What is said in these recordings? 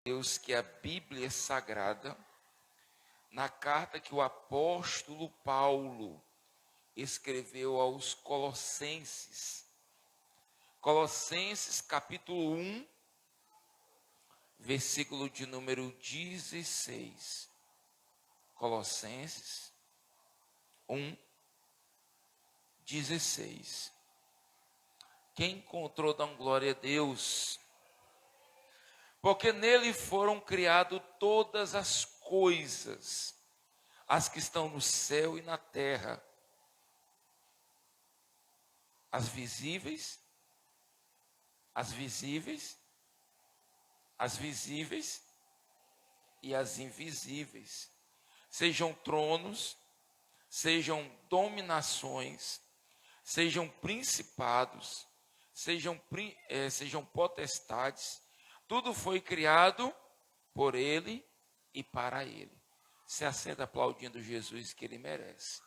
Deus, que a Bíblia é sagrada, na carta que o apóstolo Paulo escreveu aos Colossenses. Colossenses capítulo 1, versículo de número 16. Colossenses 1, 16. Quem encontrou, dá glória a Deus. Porque nele foram criadas todas as coisas, as que estão no céu e na terra, as visíveis e as invisíveis, sejam tronos, sejam dominações, sejam principados, sejam potestades, tudo foi criado por Ele e para Ele. Se assenta aplaudindo Jesus, que Ele merece.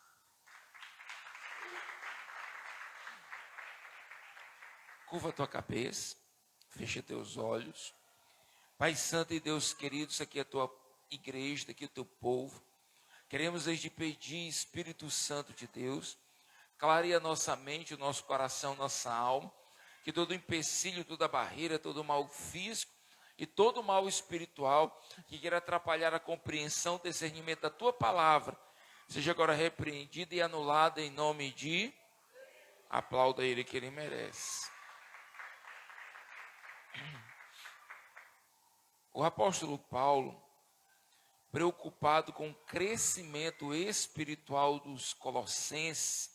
Curva a tua cabeça, fecha teus olhos. Pai Santo e Deus querido, isso aqui é a tua igreja, aqui é o teu povo. Queremos desde pedir, Espírito Santo de Deus, clareia a nossa mente, o nosso coração, nossa alma, que todo empecilho, toda barreira, todo mal físico e todo mal espiritual que queira atrapalhar a compreensão, o discernimento da tua palavra, seja agora repreendido e anulado em nome de... Aplauda Ele, que Ele merece. O apóstolo Paulo, preocupado com o crescimento espiritual dos colossenses,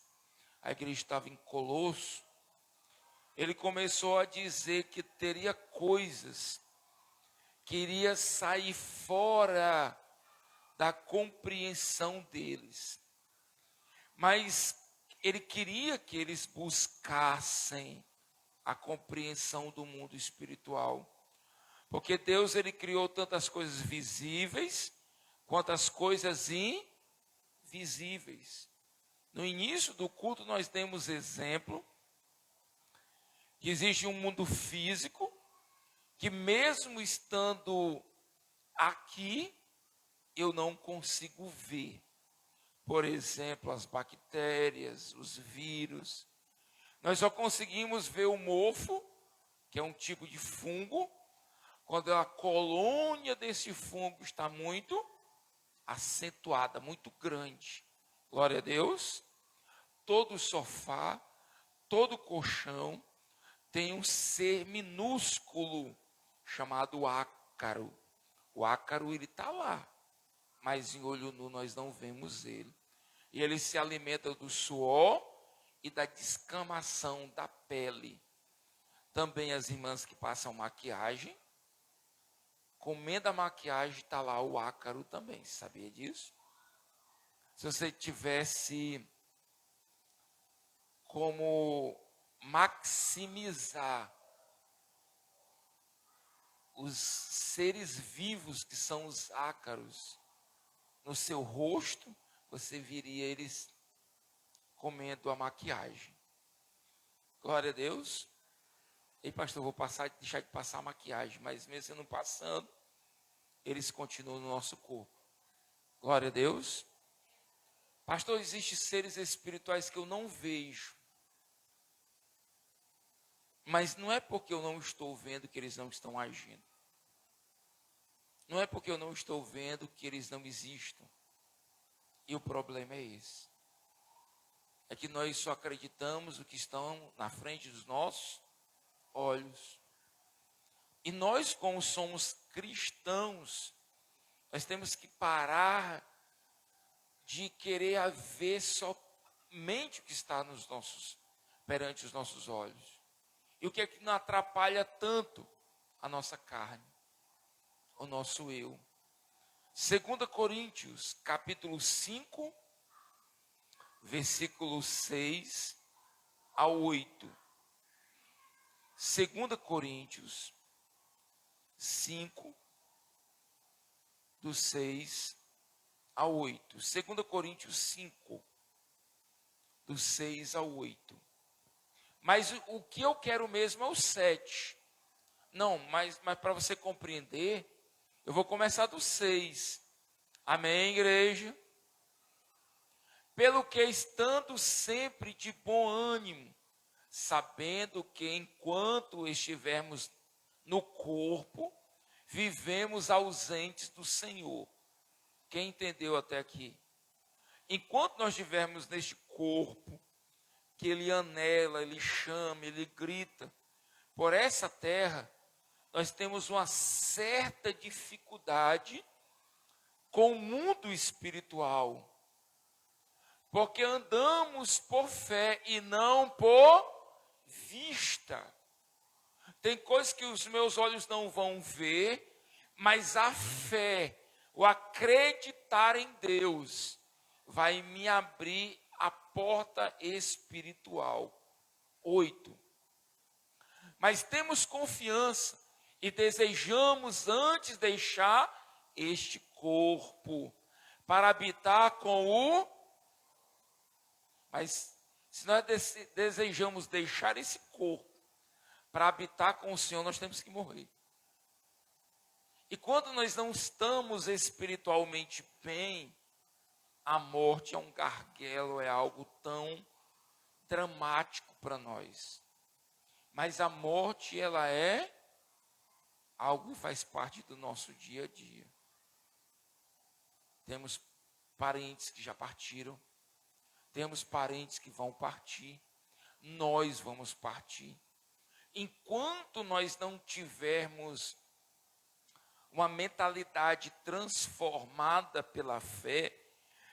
a igreja estava em Colosso, ele começou a dizer que teria coisas que iria sair fora da compreensão deles. Mas ele queria que eles buscassem a compreensão do mundo espiritual. Porque Deus, ele criou tantas coisas visíveis, quanto as coisas invisíveis. No início do culto, nós demos exemplo que existe um mundo físico, que mesmo estando aqui, eu não consigo ver. Por exemplo, as bactérias, os vírus. Nós só conseguimos ver o mofo, que é um tipo de fungo, quando a colônia desse fungo está muito acentuada, muito grande. Glória a Deus. Todo sofá, todo colchão tem um ser minúsculo chamado ácaro. O ácaro, ele está lá, mas em olho nu nós não vemos ele. E ele se alimenta do suor e da descamação da pele. Também as irmãs que passam maquiagem, comendo a maquiagem, está lá o ácaro também. Você sabia disso? Se você tivesse como maximizar os seres vivos que são os ácaros no seu rosto, você viria eles comendo a maquiagem. Glória a Deus. Ei, pastor, vou deixar de passar a maquiagem, mas mesmo você não passando, eles continuam no nosso corpo. Glória a Deus. Pastor, existem seres espirituais que eu não vejo. Mas não é porque eu não estou vendo que eles não estão agindo. Não é porque eu não estou vendo que eles não existam. E o problema é esse. É que nós só acreditamos o que estão na frente dos nossos olhos. E nós, como somos cristãos, nós temos que parar de querer ver somente o que está perante os nossos olhos. E o que é que não atrapalha tanto a nossa carne, o nosso eu. 2 Coríntios, capítulo 5, versículo 6 a 8. 2 Coríntios 5, do 6 a 8. 2 Coríntios 5, do 6 a 8. Mas o que eu quero mesmo é o 7. Não, mas para você compreender, Eu vou começar do 6. Amém, igreja? Pelo que estando sempre de bom ânimo, sabendo que enquanto estivermos no corpo, vivemos ausentes do Senhor. Quem entendeu até aqui? Enquanto nós estivermos neste corpo, que ele anela, ele chama, ele grita, por essa terra, nós temos uma certa dificuldade com o mundo espiritual. Porque andamos por fé e não por vista. Tem coisas que os meus olhos não vão ver, mas a fé, o acreditar em Deus, vai me abrir a porta espiritual. 8. Mas temos confiança e desejamos antes deixar este corpo para habitar com o... Mas se nós desejamos deixar esse corpo para habitar com o Senhor, nós temos que morrer. E quando nós não estamos espiritualmente bem, a morte é um gargalo, é algo tão dramático para nós. Mas a morte, ela é algo que faz parte do nosso dia a dia. Temos parentes que já partiram, temos parentes que vão partir, nós vamos partir. Enquanto nós não tivermos uma mentalidade transformada pela fé,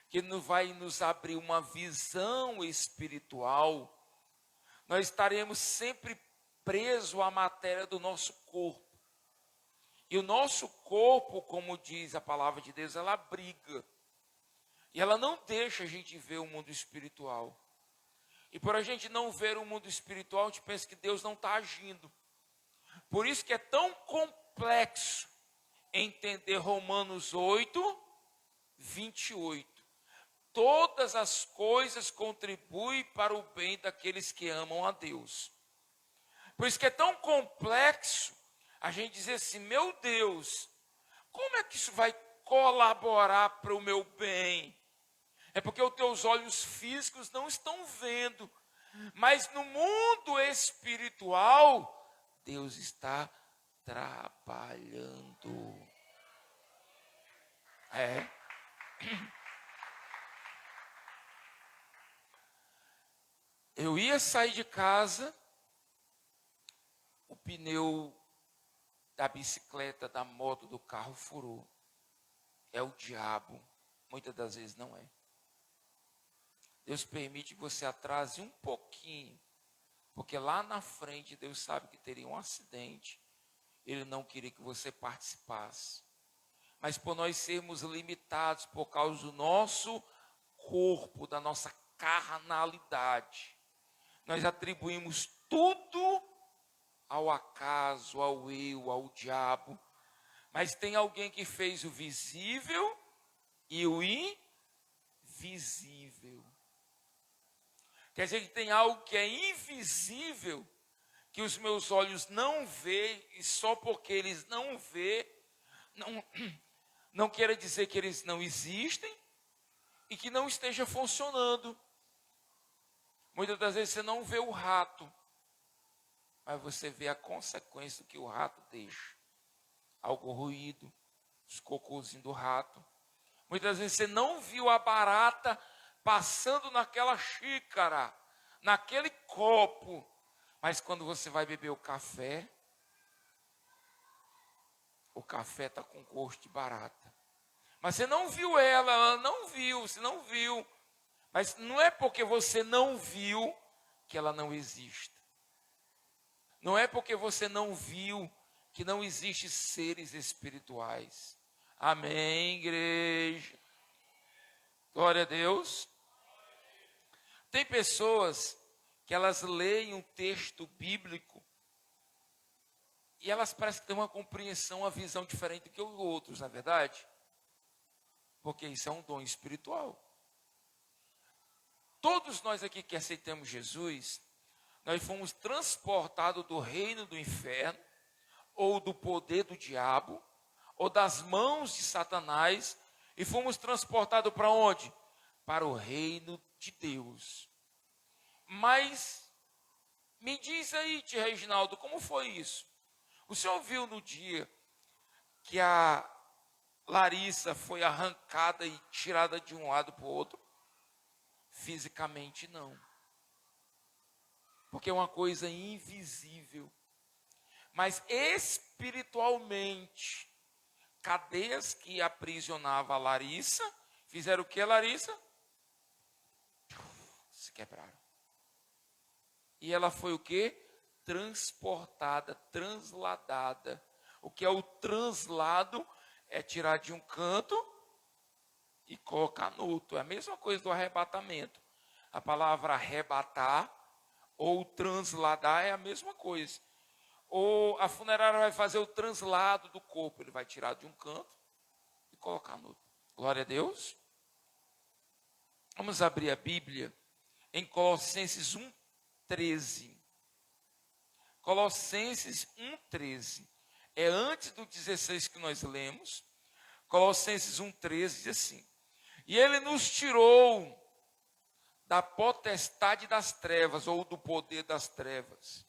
que vai nos abrir uma visão espiritual, nós estaremos sempre presos à matéria do nosso corpo. E o nosso corpo, como diz a palavra de Deus, ela briga. E ela não deixa a gente ver o mundo espiritual. E por a gente não ver o mundo espiritual, a gente pensa que Deus não está agindo. Por isso que é tão complexo entender Romanos 8, 28. Todas as coisas contribuem para o bem daqueles que amam a Deus. Por isso que é tão complexo a gente dizer assim, meu Deus, como é que isso vai colaborar para o meu bem? É porque os teus olhos físicos não estão vendo, mas no mundo espiritual, Deus está trabalhando. Eu ia sair de casa, o pneu da bicicleta, da moto, do carro furou. É o diabo, muitas das vezes não é. Deus permite que você atrase um pouquinho, porque lá na frente Deus sabe que teria um acidente. Ele não queria que você participasse. Mas por nós sermos limitados por causa do nosso corpo, da nossa carnalidade, nós atribuímos tudo ao acaso, ao eu, ao diabo. Mas tem alguém que fez o visível e o invisível. Quer dizer que tem algo que é invisível, que os meus olhos não veem, e só porque eles não veem, não quer dizer que eles não existem e que não esteja funcionando. Muitas das vezes você não vê o rato, mas você vê a consequência do que o rato deixa. Algo ruído, os cocôzinhos do rato. Muitas vezes você não viu a barata passando naquela xícara, naquele copo, mas quando você vai beber o café está com gosto de barata. Mas você não viu ela não viu, você não viu. Mas não é porque você não viu que ela não existe. Não é porque você não viu que não existem seres espirituais. Amém, igreja? Glória a Deus. Tem pessoas que elas leem um texto bíblico e elas parecem que têm uma compreensão, uma visão diferente do que os outros, na verdade. Porque isso é um dom espiritual. Todos nós aqui que aceitamos Jesus, nós fomos transportados do reino do inferno, ou do poder do diabo, ou das mãos de Satanás e fomos transportados para onde? Para o reino de Deus. Mas me diz aí, tio Reginaldo, como foi isso? O senhor viu no dia que a Larissa foi arrancada e tirada de um lado para o outro? Fisicamente não. Porque é uma coisa invisível. Mas espiritualmente, cadeias que aprisionavam a Larissa, fizeram o que, Larissa? Se quebraram. E ela foi o que? Transportada, transladada. O que é o translado? É tirar de um canto e colocar no outro. É a mesma coisa do arrebatamento. A palavra arrebatar ou transladar é a mesma coisa. Ou a funerária vai fazer o translado do corpo. Ele vai tirar de um canto e colocar no outro. Glória a Deus. Vamos abrir a Bíblia em Colossenses 1:13. Colossenses 1:13. É antes do 16 que nós lemos. Colossenses 1:13 diz assim: e ele nos tirou da potestade das trevas, ou do poder das trevas,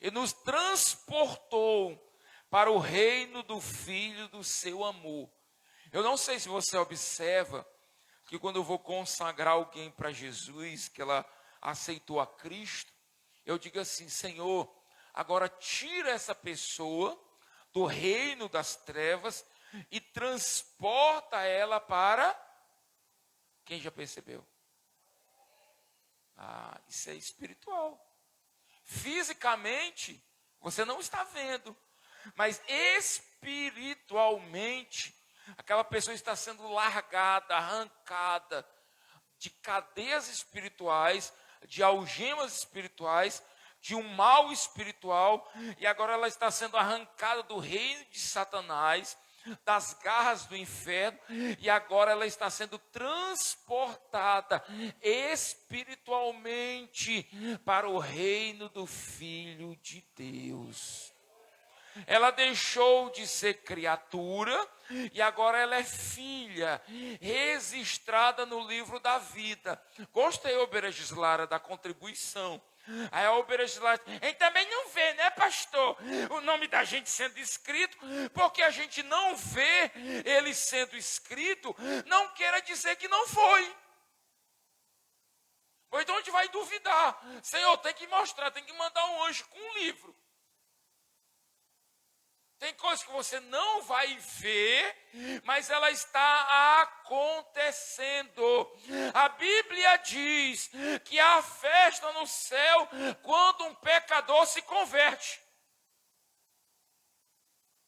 e nos transportou para o reino do Filho do seu amor. Eu não sei se você observa que quando eu vou consagrar alguém para Jesus, que ela aceitou a Cristo, eu digo assim: Senhor, agora tira essa pessoa do reino das trevas e transporta ela para... Quem já percebeu? Isso é espiritual. Fisicamente, você não está vendo, mas espiritualmente, aquela pessoa está sendo largada, arrancada de cadeias espirituais, de algemas espirituais, de um mal espiritual, e agora ela está sendo arrancada do reino de Satanás, das garras do inferno, e agora ela está sendo transportada espiritualmente para o reino do Filho de Deus. Ela deixou de ser criatura e agora ela é filha, registrada no livro da vida. Gostei, Oberegislara, da contribuição. Aí a Oberegislara, a gente também não vê, né, pastor, o nome da gente sendo escrito, porque a gente não vê ele sendo escrito, não queira dizer que não foi. Pois então a gente vai duvidar. Senhor, tem que mostrar, tem que mandar um anjo com um livro. Tem coisas que você não vai ver, mas ela está acontecendo. A Bíblia diz que há festa no céu quando um pecador se converte.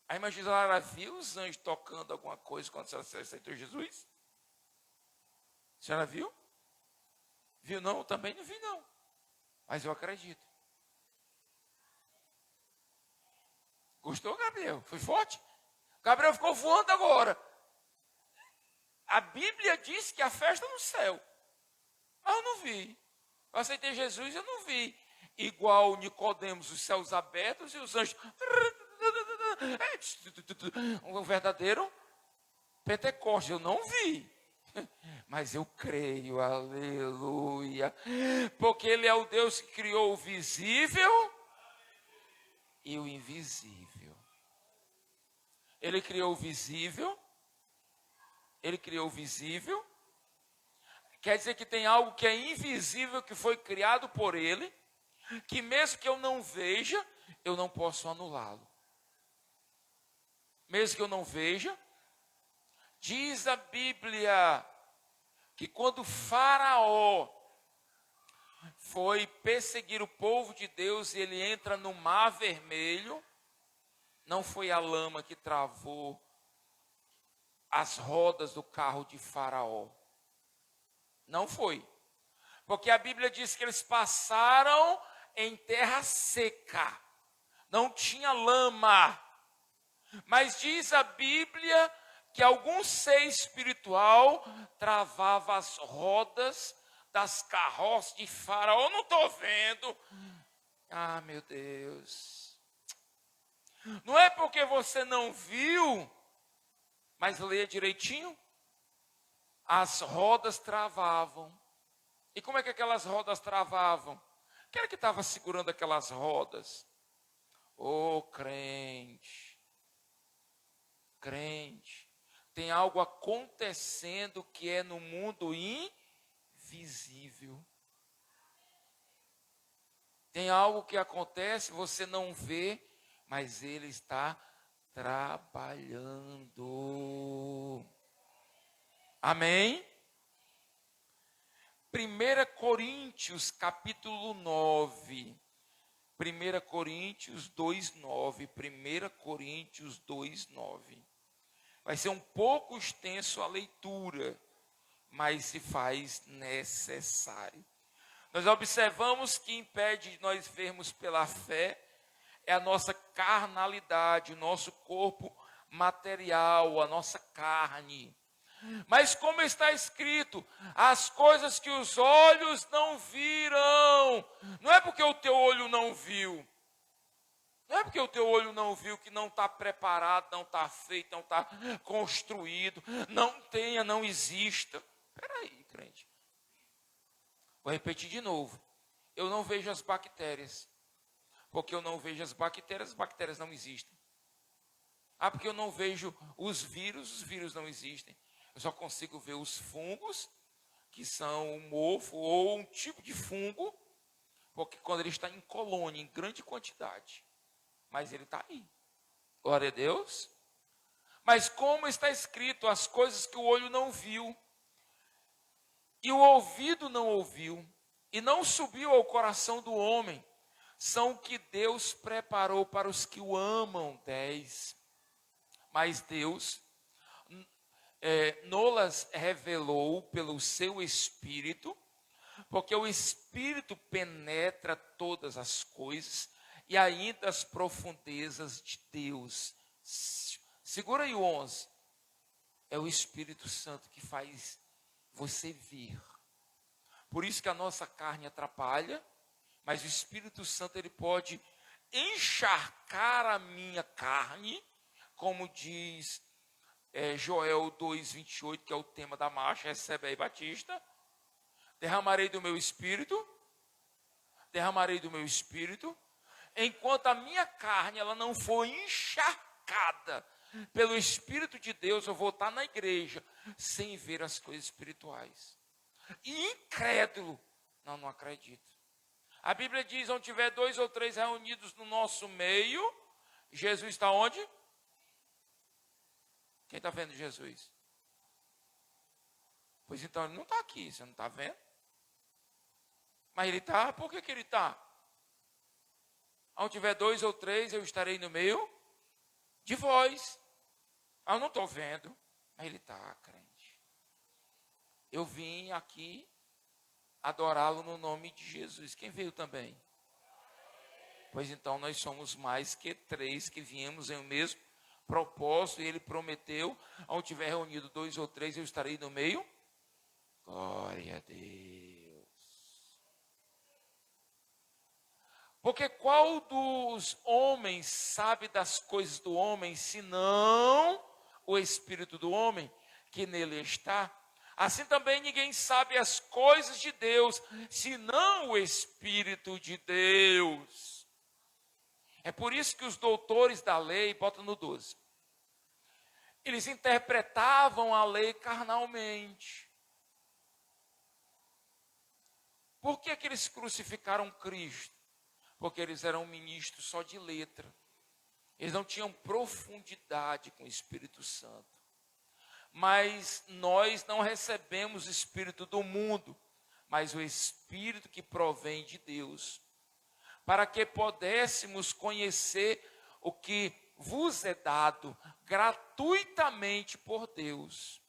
Aí imagina, ela viu os anjos tocando alguma coisa quando ela aceitou Jesus? A senhora viu? Viu não? Eu também não vi não. Mas eu acredito. Gostou, Gabriel? Foi forte? Gabriel ficou voando agora. A Bíblia diz que a festa no céu. Mas eu não vi. Eu aceitei Jesus, eu não vi. Igual Nicodemos, os céus abertos e os anjos. Um verdadeiro Pentecostes, eu não vi. Mas eu creio, aleluia. Porque Ele é o Deus que criou o visível e o invisível. Ele criou o visível. Ele criou o visível. Quer dizer que tem algo que é invisível, que foi criado por Ele, que mesmo que eu não veja, eu não posso anulá-lo. Mesmo que eu não veja, diz a Bíblia que quando Faraó foi perseguir o povo de Deus e ele entra no Mar Vermelho, não foi a lama que travou as rodas do carro de Faraó. Não foi. Porque a Bíblia diz que eles passaram em terra seca. Não tinha lama. Mas diz a Bíblia que algum ser espiritual travava as rodas das carroças de Faraó. Não estou vendo. Ah, meu Deus. Não é porque você não viu Mas leia direitinho. As rodas travavam. E como é que aquelas rodas travavam? Quem era que estava segurando aquelas rodas? Ô, crente, crente, tem algo acontecendo que é no mundo invisível. Tem algo que acontece, você não vê, mas ele está trabalhando. Amém? 1 Coríntios capítulo 9. 1 Coríntios 2:9. 1 Coríntios 2:9. Vai ser um pouco extenso a leitura, mas se faz necessário. Nós observamos que impede de nós vermos pela fé é a nossa carnalidade, o nosso corpo material, a nossa carne. Mas como está escrito, as coisas que os olhos não viram, não é porque o teu olho não viu, não é porque o teu olho não viu que não está preparado, não está feito, não está construído, não exista. Espera aí, crente. Vou repetir de novo. Eu não vejo as bactérias. Porque eu não vejo as bactérias não existem. Ah, porque eu não vejo os vírus não existem. Eu só consigo ver os fungos, que são um mofo ou um tipo de fungo, porque quando ele está em colônia, em grande quantidade. Mas ele está aí. Glória a Deus. Mas como está escrito, as coisas que o olho não viu, e o ouvido não ouviu, e não subiu ao coração do homem, são o que Deus preparou para os que o amam. 10. Mas Deus nolas revelou pelo seu Espírito, porque o Espírito penetra todas as coisas e ainda as profundezas de Deus. Segura aí o 11. É o Espírito Santo que faz você ver. Por isso que a nossa carne atrapalha, mas o Espírito Santo ele pode encharcar a minha carne, como diz Joel 2:28, que é o tema da marcha. Recebe aí, Batista. Derramarei do meu Espírito, enquanto a minha carne ela não for encharcada pelo Espírito de Deus, eu vou estar na igreja sem ver as coisas espirituais. E incrédulo, não acredito. A Bíblia diz, onde tiver 2 ou 3 reunidos no nosso meio, Jesus está onde? Quem está vendo Jesus? Pois então ele não está aqui, você não está vendo? Mas ele está, por que ele está? Onde tiver 2 ou 3, eu estarei no meio de vós. Eu não estou vendo, mas ele está, crente. Eu vim aqui adorá-lo no nome de Jesus. Quem veio também? Pois então nós somos mais que 3 que viemos em o mesmo propósito. E ele prometeu, onde tiver reunido 2 ou 3, eu estarei no meio. Glória a Deus. Porque qual dos homens sabe das coisas do homem, senão o Espírito do homem que nele está? Assim também ninguém sabe as coisas de Deus, senão o Espírito de Deus. É por isso que os doutores da lei, bota no 12, eles interpretavam a lei carnalmente. Por que eles crucificaram Cristo? Porque eles eram ministros só de letra. Eles não tinham profundidade com o Espírito Santo. Mas nós não recebemos o Espírito do mundo, mas o Espírito que provém de Deus, para que pudéssemos conhecer o que vos é dado gratuitamente por Deus,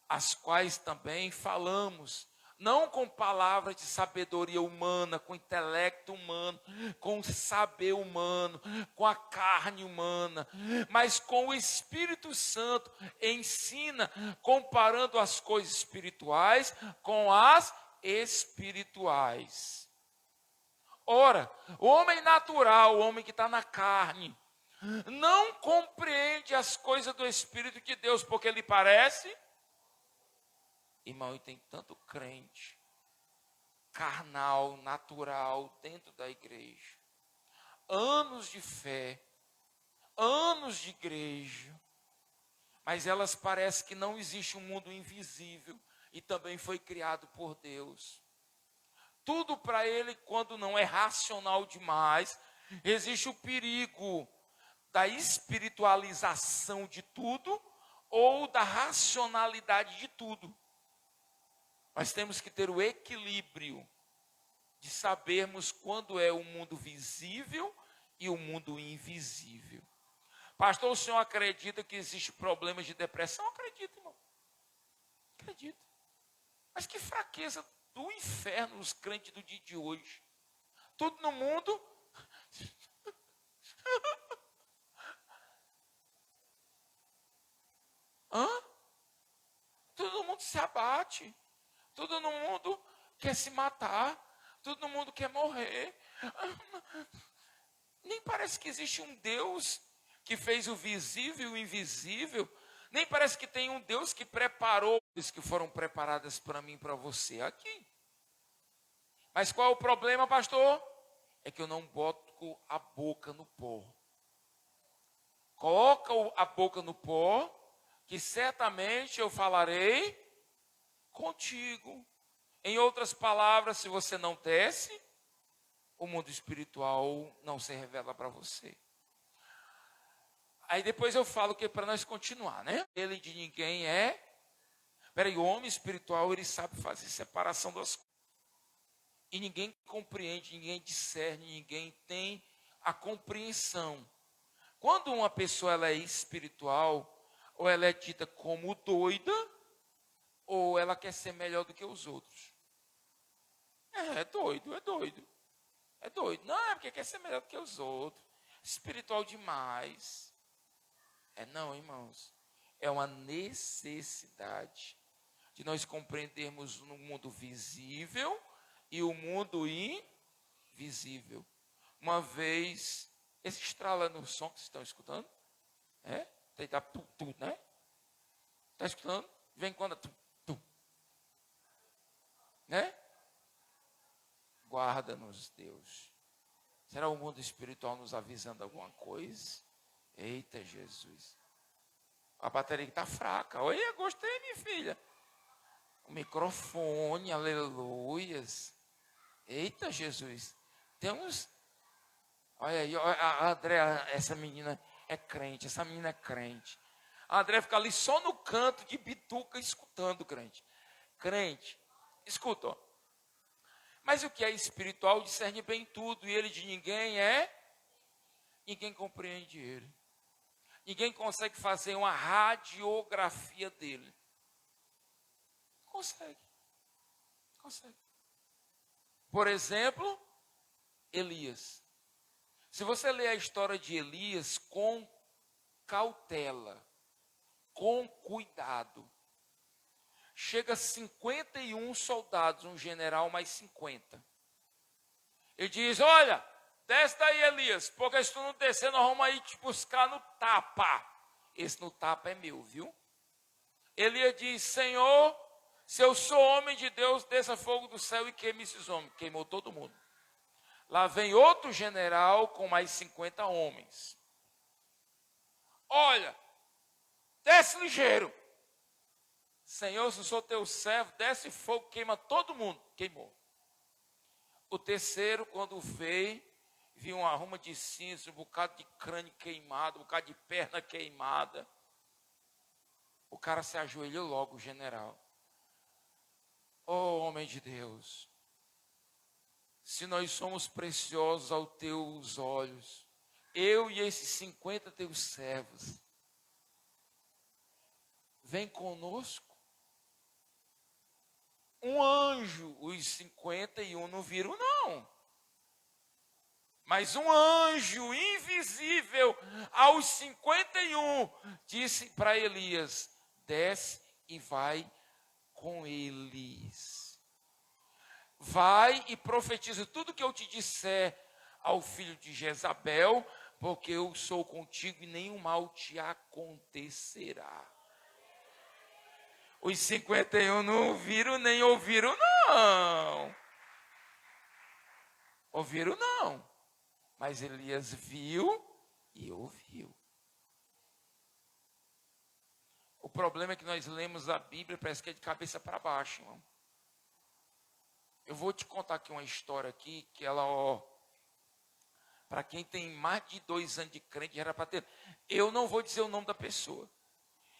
as quais também falamos, não com palavras de sabedoria humana, com intelecto humano, com saber humano, com a carne humana, mas com o Espírito Santo ensina, comparando as coisas espirituais com as espirituais. Ora, o homem natural, o homem que está na carne, não compreende as coisas do Espírito de Deus, porque lhe parece. Irmão, e tem tanto crente carnal, natural, dentro da igreja. Anos de fé, anos de igreja, mas elas parecem que não existe um mundo invisível e também foi criado por Deus. Tudo para ele, quando não é racional demais, existe o perigo da espiritualização de tudo ou da racionalidade de tudo. Nós temos que ter o equilíbrio de sabermos quando é o mundo visível e o mundo invisível. Pastor, o senhor acredita que existe problemas de depressão? Acredito, irmão. Acredito. Mas que fraqueza do inferno os crentes do dia de hoje. Tudo no mundo. Hã? Tudo no mundo se abate. Tudo no mundo quer se matar. Tudo no mundo quer morrer. Nem parece que existe um Deus que fez o visível e o invisível. Nem parece que tem um Deus que preparou as que foram preparadas para mim e para você aqui. Mas qual é o problema, pastor? É que eu não boto a boca no pó. Coloca a boca no pó, que certamente eu falarei contigo. Em outras palavras, se você não desce, o mundo espiritual não se revela para você. Aí depois eu falo que é para nós continuar, né? Ele de ninguém é. Peraí, o homem espiritual, ele sabe fazer separação das coisas. E ninguém compreende, ninguém discerne, ninguém tem a compreensão. Quando uma pessoa ela é espiritual, ou ela é dita como doida, ou ela quer ser melhor do que os outros. É doido, é doido. É doido. Não, é porque quer ser melhor do que os outros. Espiritual demais. Não, irmãos. É uma necessidade de nós compreendermos no mundo visível e o mundo invisível. Uma vez, esse estrala no som que vocês estão escutando? Tá tudo, né? Está escutando? Vem quando né? Guarda-nos, Deus. Será o mundo espiritual nos avisando alguma coisa? Eita, Jesus. A bateria está fraca. Oi, gostei, minha filha. O microfone, aleluias. Eita, Jesus. Temos. Olha aí, a Andréa, essa menina é crente. Essa menina é crente. A Andréa fica ali só no canto de bituca escutando, crente. Crente, escuta, ó. Mas o que é espiritual discerne bem tudo, e ele de ninguém é. Ninguém compreende ele. Ninguém consegue fazer uma radiografia dele. Consegue. Por exemplo, Elias. Se você ler a história de Elias com cautela, com cuidado, chega a 51 soldados, um general mais 50. Ele diz, olha, desce daí, Elias, porque se tu não descer, nós vamos aí te buscar no tapa. Esse no tapa é meu, viu? Elias diz, Senhor, se eu sou homem de Deus, desça fogo do céu e queime esses homens. Queimou todo mundo. Lá vem outro general com mais 50 homens. Olha, desce ligeiro. Senhor, se eu sou teu servo, desce fogo, queima todo mundo. Queimou. O terceiro, quando veio, viu uma arruma de cinza, um bocado de crânio queimado, um bocado de perna queimada. O cara se ajoelhou logo, o general. Oh, homem de Deus, se nós somos preciosos aos teus olhos, eu e esses 50 teus servos, vem conosco. Um anjo, os 51 não viram, não. Mas um anjo invisível aos 51 disse para Elias, desce e vai com eles. Vai e profetiza tudo que eu te disser ao filho de Jezabel, porque eu sou contigo e nenhum mal te acontecerá. Os 51 não ouviram nem ouviram, não. Ouviram, não. Mas Elias viu e ouviu. O problema é que nós lemos a Bíblia, parece que é de cabeça para baixo, irmão. Eu vou te contar aqui uma história aqui, que ela, para quem tem mais de 2 anos de crente, era para ter. Eu não vou dizer o nome da pessoa,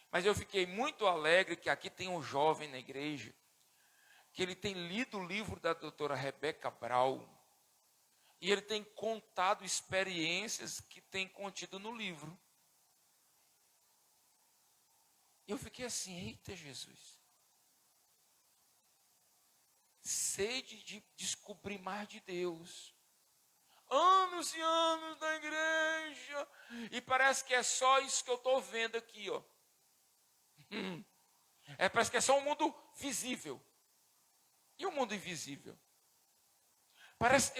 mas eu fiquei muito alegre que aqui tem um jovem na igreja, que ele tem lido o livro da doutora Rebeca Brown, e ele tem contado experiências que tem contido no livro. E eu fiquei assim, eita Jesus. Sede de descobrir mais de Deus. Anos e anos na igreja. E parece que é só isso que eu estou vendo aqui, ó. Parece que é só um mundo visível. E o mundo invisível? Parece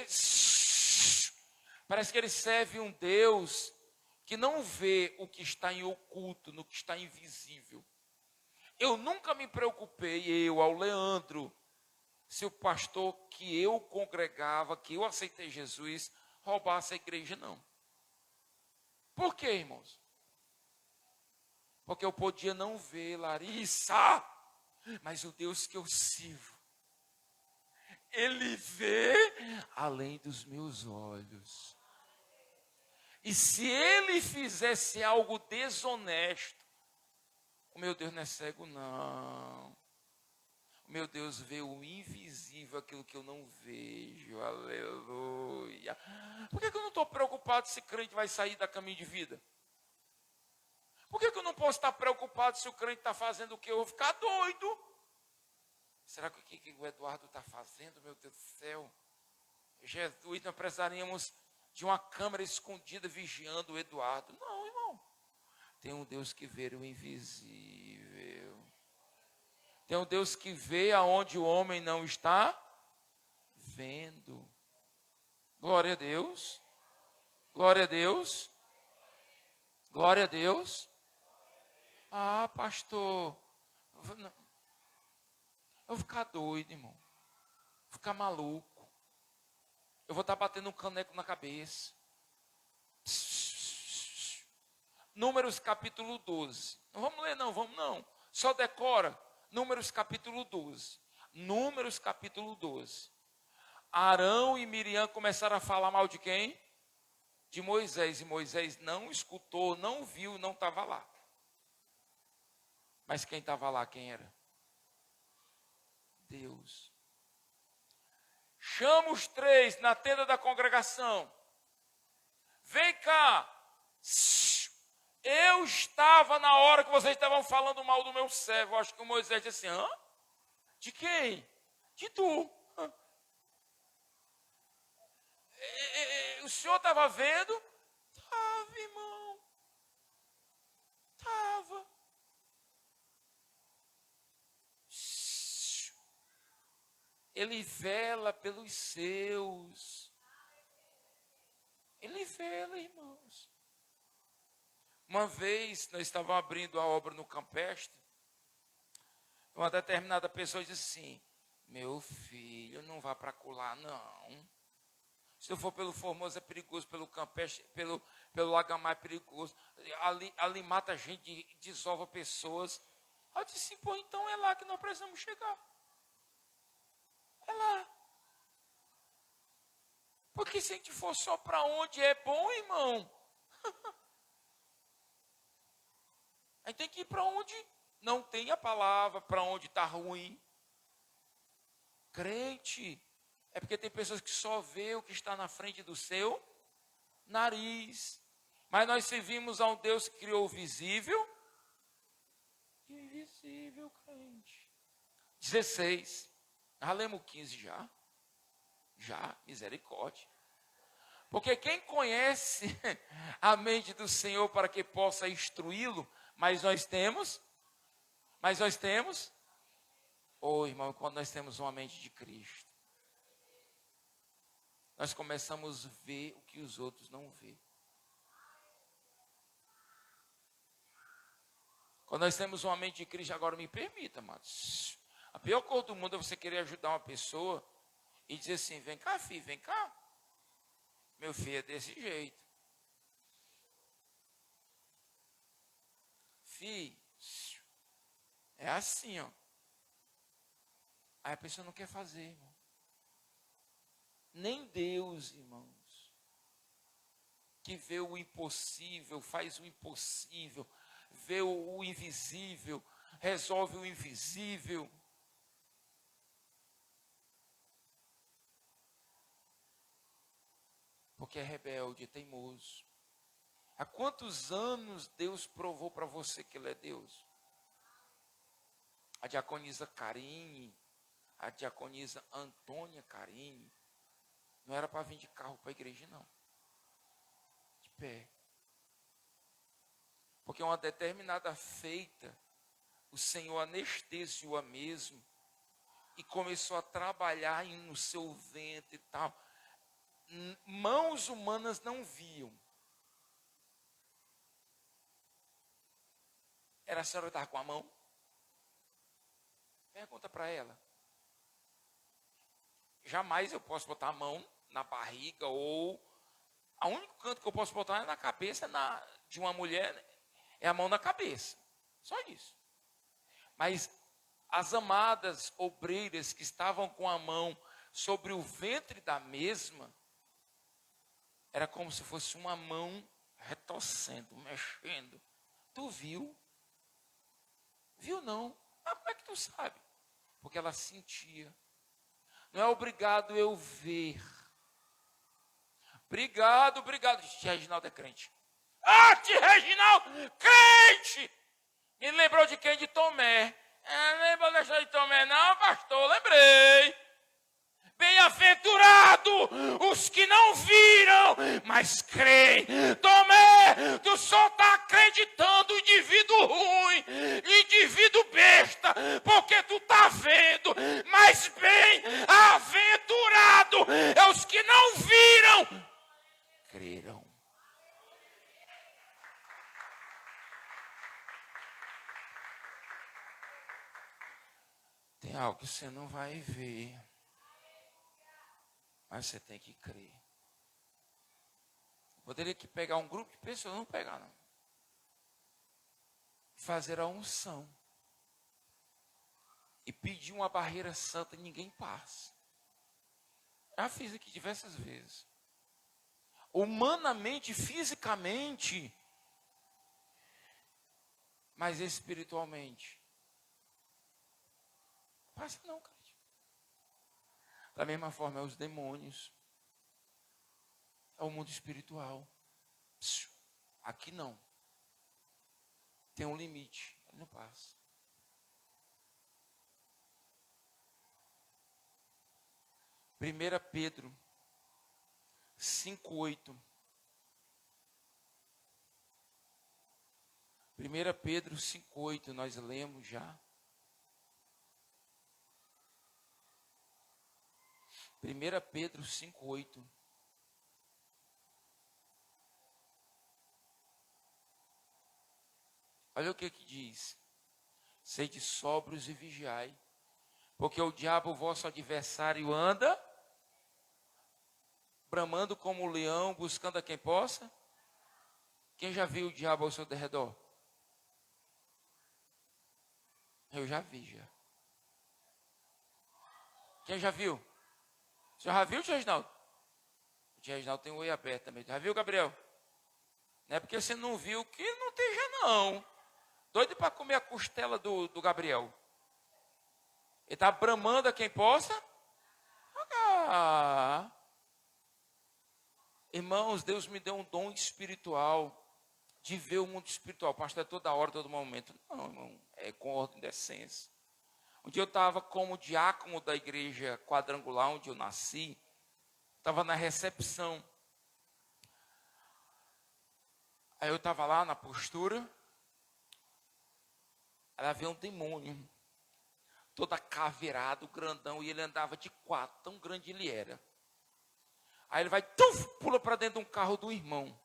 que ele serve um Deus que não vê o que está em oculto, no que está invisível. Eu nunca me preocupei, ao Leandro, se o pastor que eu congregava, que eu aceitei Jesus, roubasse a igreja, não. Por quê, irmãos? Porque eu podia não ver Larissa, mas o Deus que eu sirvo, Ele vê além dos meus olhos. E se Ele fizesse algo desonesto, o meu Deus não é cego, não. O meu Deus vê o invisível, aquilo que eu não vejo. Aleluia. Por que eu não estou preocupado se crente vai sair da caminho de vida? Por que eu não posso estar preocupado se o crente está fazendo o que? Eu vou ficar doido. Será que o que o Eduardo está fazendo, meu Deus do céu? Jesus, nós precisaríamos de uma câmera escondida vigiando o Eduardo. Não, irmão. Tem um Deus que vê o invisível. Tem um Deus que vê aonde o homem não está vendo. Glória a Deus. Glória a Deus. Glória a Deus. Ah, pastor. Eu vou ficar doido, irmão. Vou ficar maluco. Eu vou estar batendo um caneco na cabeça. Números capítulo 12. Não vamos ler não, vamos não. Só decora. Números capítulo 12. Números capítulo 12. Arão e Miriam começaram a falar mal de quem? De Moisés. E Moisés não escutou, não viu, não estava lá. Mas quem estava lá, quem era? Deus. Chama os 3 na tenda da congregação. Vem cá. Eu estava na hora que vocês estavam falando mal do meu servo. Acho que o Moisés disse assim, hã? De quem? De tu. O senhor estava vendo? Estava, irmão. Estava. Ele vela pelos seus. Ele vela, irmãos. Uma vez, nós estávamos abrindo a obra no Campestre, uma determinada pessoa disse assim, meu filho, não vá para colar, não. Se eu for pelo Formoso é perigoso, pelo Campestre, pelo Lagamar é perigoso. Ali mata gente, dissolve pessoas. Eu disse, pô, então é lá que nós precisamos chegar. É lá. Porque se a gente for só para onde é bom, irmão, a gente tem que ir para onde não tem a palavra, para onde está ruim. Crente é porque tem pessoas que só vê o que está na frente do seu nariz. Mas nós servimos a um Deus que criou o visível e o invisível, crente. 16. Já lemos 15 já. Já, misericórdia. Porque quem conhece a mente do Senhor para que possa instruí-lo, mas nós temos, irmão, quando nós temos uma mente de Cristo, nós começamos a ver o que os outros não vê. Quando nós temos uma mente de Cristo, agora me permita, amados. A pior coisa do mundo é você querer ajudar uma pessoa e dizer assim, vem cá, filho, vem cá. Meu filho é desse jeito. Filho, é assim, ó. Aí a pessoa não quer fazer, irmão. Nem Deus, irmãos, que vê o impossível, faz o impossível, vê o invisível, resolve o invisível. Porque é rebelde, é teimoso. Há quantos anos Deus provou para você que Ele é Deus? A diaconisa Karine, a diaconisa Antônia Karine, não era para vir de carro para a igreja, não. De pé. Porque uma determinada feita, o Senhor anestesiou-a mesmo e começou a trabalhar no seu ventre e tal. Mãos humanas não viam. Era a senhora que estava com a mão? Pergunta para ela. Jamais eu posso botar a mão na barriga ou... O único canto que eu posso botar é na cabeça de uma mulher, é a mão na cabeça. Só isso. Mas as amadas obreiras que estavam com a mão sobre o ventre da mesma, era como se fosse uma mão retorcendo, mexendo. Tu viu? Viu não? Mas como é que tu sabe? Porque ela sentia. Não é obrigado eu ver. Obrigado. Tia Reginaldo é crente. Tia Reginaldo, crente! Me lembrou de quem? De Tomé. Não lembrou da história de Tomé, não, pastor? Lembrei. Bem-aventurado os que não viram, mas creem. Tomé, tu só está acreditando indivíduo ruim, indivíduo besta, porque tu está vendo. Mas bem-aventurado é os que não viram, creram. Tem algo que você não vai ver, mas você tem que crer. Poderia que pegar um grupo de pessoas, não pegar não. Fazer a unção. E pedir uma barreira santa e ninguém passa. Já fiz aqui diversas vezes. Humanamente, fisicamente, mas espiritualmente. Passa não, cara. Da mesma forma, é os demônios. É o mundo espiritual. Aqui não. Tem um limite. Ele não passa. Primeira Pedro 5:8. 1 Pedro 5:8, nós lemos já. 1 Pedro 5:8. Olha o que diz. Sede sóbrios e vigiai, porque o diabo, vosso adversário, anda bramando como o leão, buscando a quem possa. Quem já viu o diabo ao seu derredor? Eu já vi, já. Quem já viu? Você já viu, tia Reginaldo? O tia Reginaldo tem o olho aberto também. Já viu, Gabriel? Não é porque você não viu que não esteja, não. Doido para comer a costela do Gabriel. Ele está bramando a quem possa. Irmãos, Deus me deu um dom espiritual de ver o mundo espiritual. Pastor, é toda hora, todo momento. Não, irmão, é com ordem de essência. Um dia eu estava como diácono da igreja quadrangular, onde eu nasci. Estava na recepção. Aí eu estava lá na postura. Ela veio um demônio. Todo caveirado, grandão. E ele andava de 4, tão grande ele era. Aí ele vai, pula para dentro de um carro do irmão.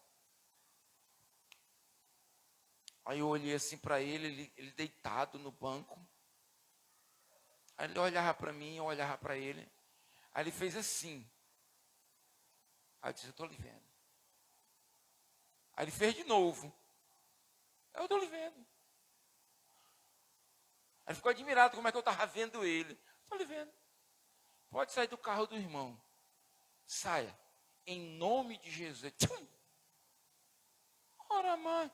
Aí eu olhei assim para ele deitado no banco. Aí ele olhava para mim, eu olhava para ele. Aí ele fez assim. Aí eu disse, eu estou lhe vendo. Aí ele fez de novo. Eu estou lhe vendo. Aí ele ficou admirado como é que eu estava vendo ele. Estou lhe vendo. Pode sair do carro do irmão. Saia. Em nome de Jesus. Tchum. Ora, mãe.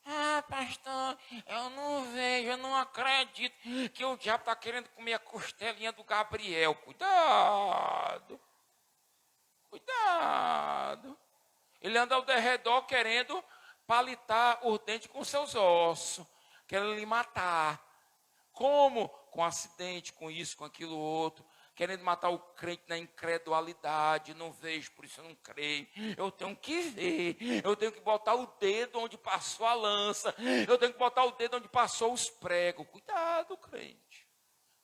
Ah, pastor, eu não vejo, eu não acredito que o diabo está querendo comer a costelinha do Gabriel. Cuidado. Cuidado. Ele anda ao derredor querendo palitar os dentes com seus ossos. Querendo lhe matar. Como? Com acidente, com isso, com aquilo outro. Querendo matar o crente na incredulidade. Não vejo, por isso eu não creio. Eu tenho que ver. Eu tenho que botar o dedo onde passou a lança. Eu tenho que botar o dedo onde passou os pregos. Cuidado, crente.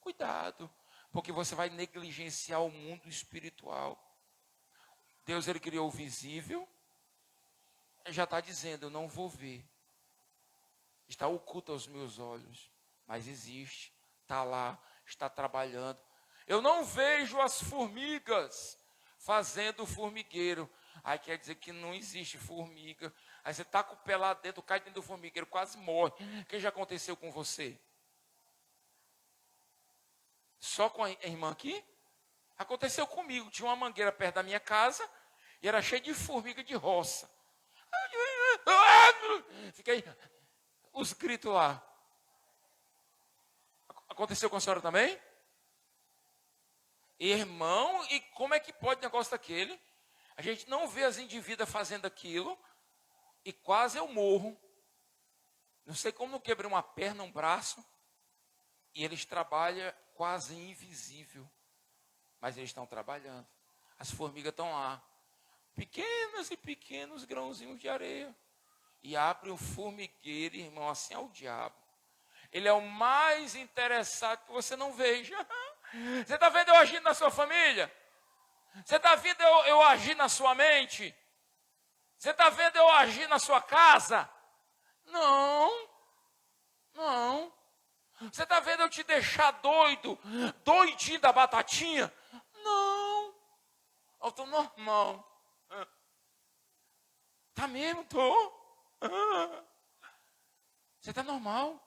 Cuidado. Porque você vai negligenciar o mundo espiritual. Deus, ele criou o visível. Ele já está dizendo, eu não vou ver. Está oculto aos meus olhos. Mas existe. Está lá. Está trabalhando. Eu não vejo as formigas fazendo formigueiro. Aí quer dizer que não existe formiga. Aí você está com o pé lá dentro, cai dentro do formigueiro, quase morre. O que já aconteceu com você? Só com a irmã aqui? Aconteceu comigo. Tinha uma mangueira perto da minha casa e era cheia de formiga de roça. Fiquei os gritos lá. Aconteceu com a senhora também? Irmão, e como é que pode um negócio daquele? A gente não vê as indivíduas fazendo aquilo e quase eu morro. Não sei como não quebrei uma perna, um braço. E eles trabalham quase invisível. Mas eles estão trabalhando. As formigas estão lá. Pequenos e pequenos grãozinhos de areia. E abre um formigueiro, irmão, assim é o diabo. Ele é o mais interessado que você não veja. Você está vendo eu agindo na sua família? Você está vendo eu agir na sua mente? Você está vendo eu agir na sua casa? Não. Não. Você está vendo eu te deixar doido? Doidinho da batatinha? Não. Eu estou normal. Tá mesmo? Estou. Você está normal.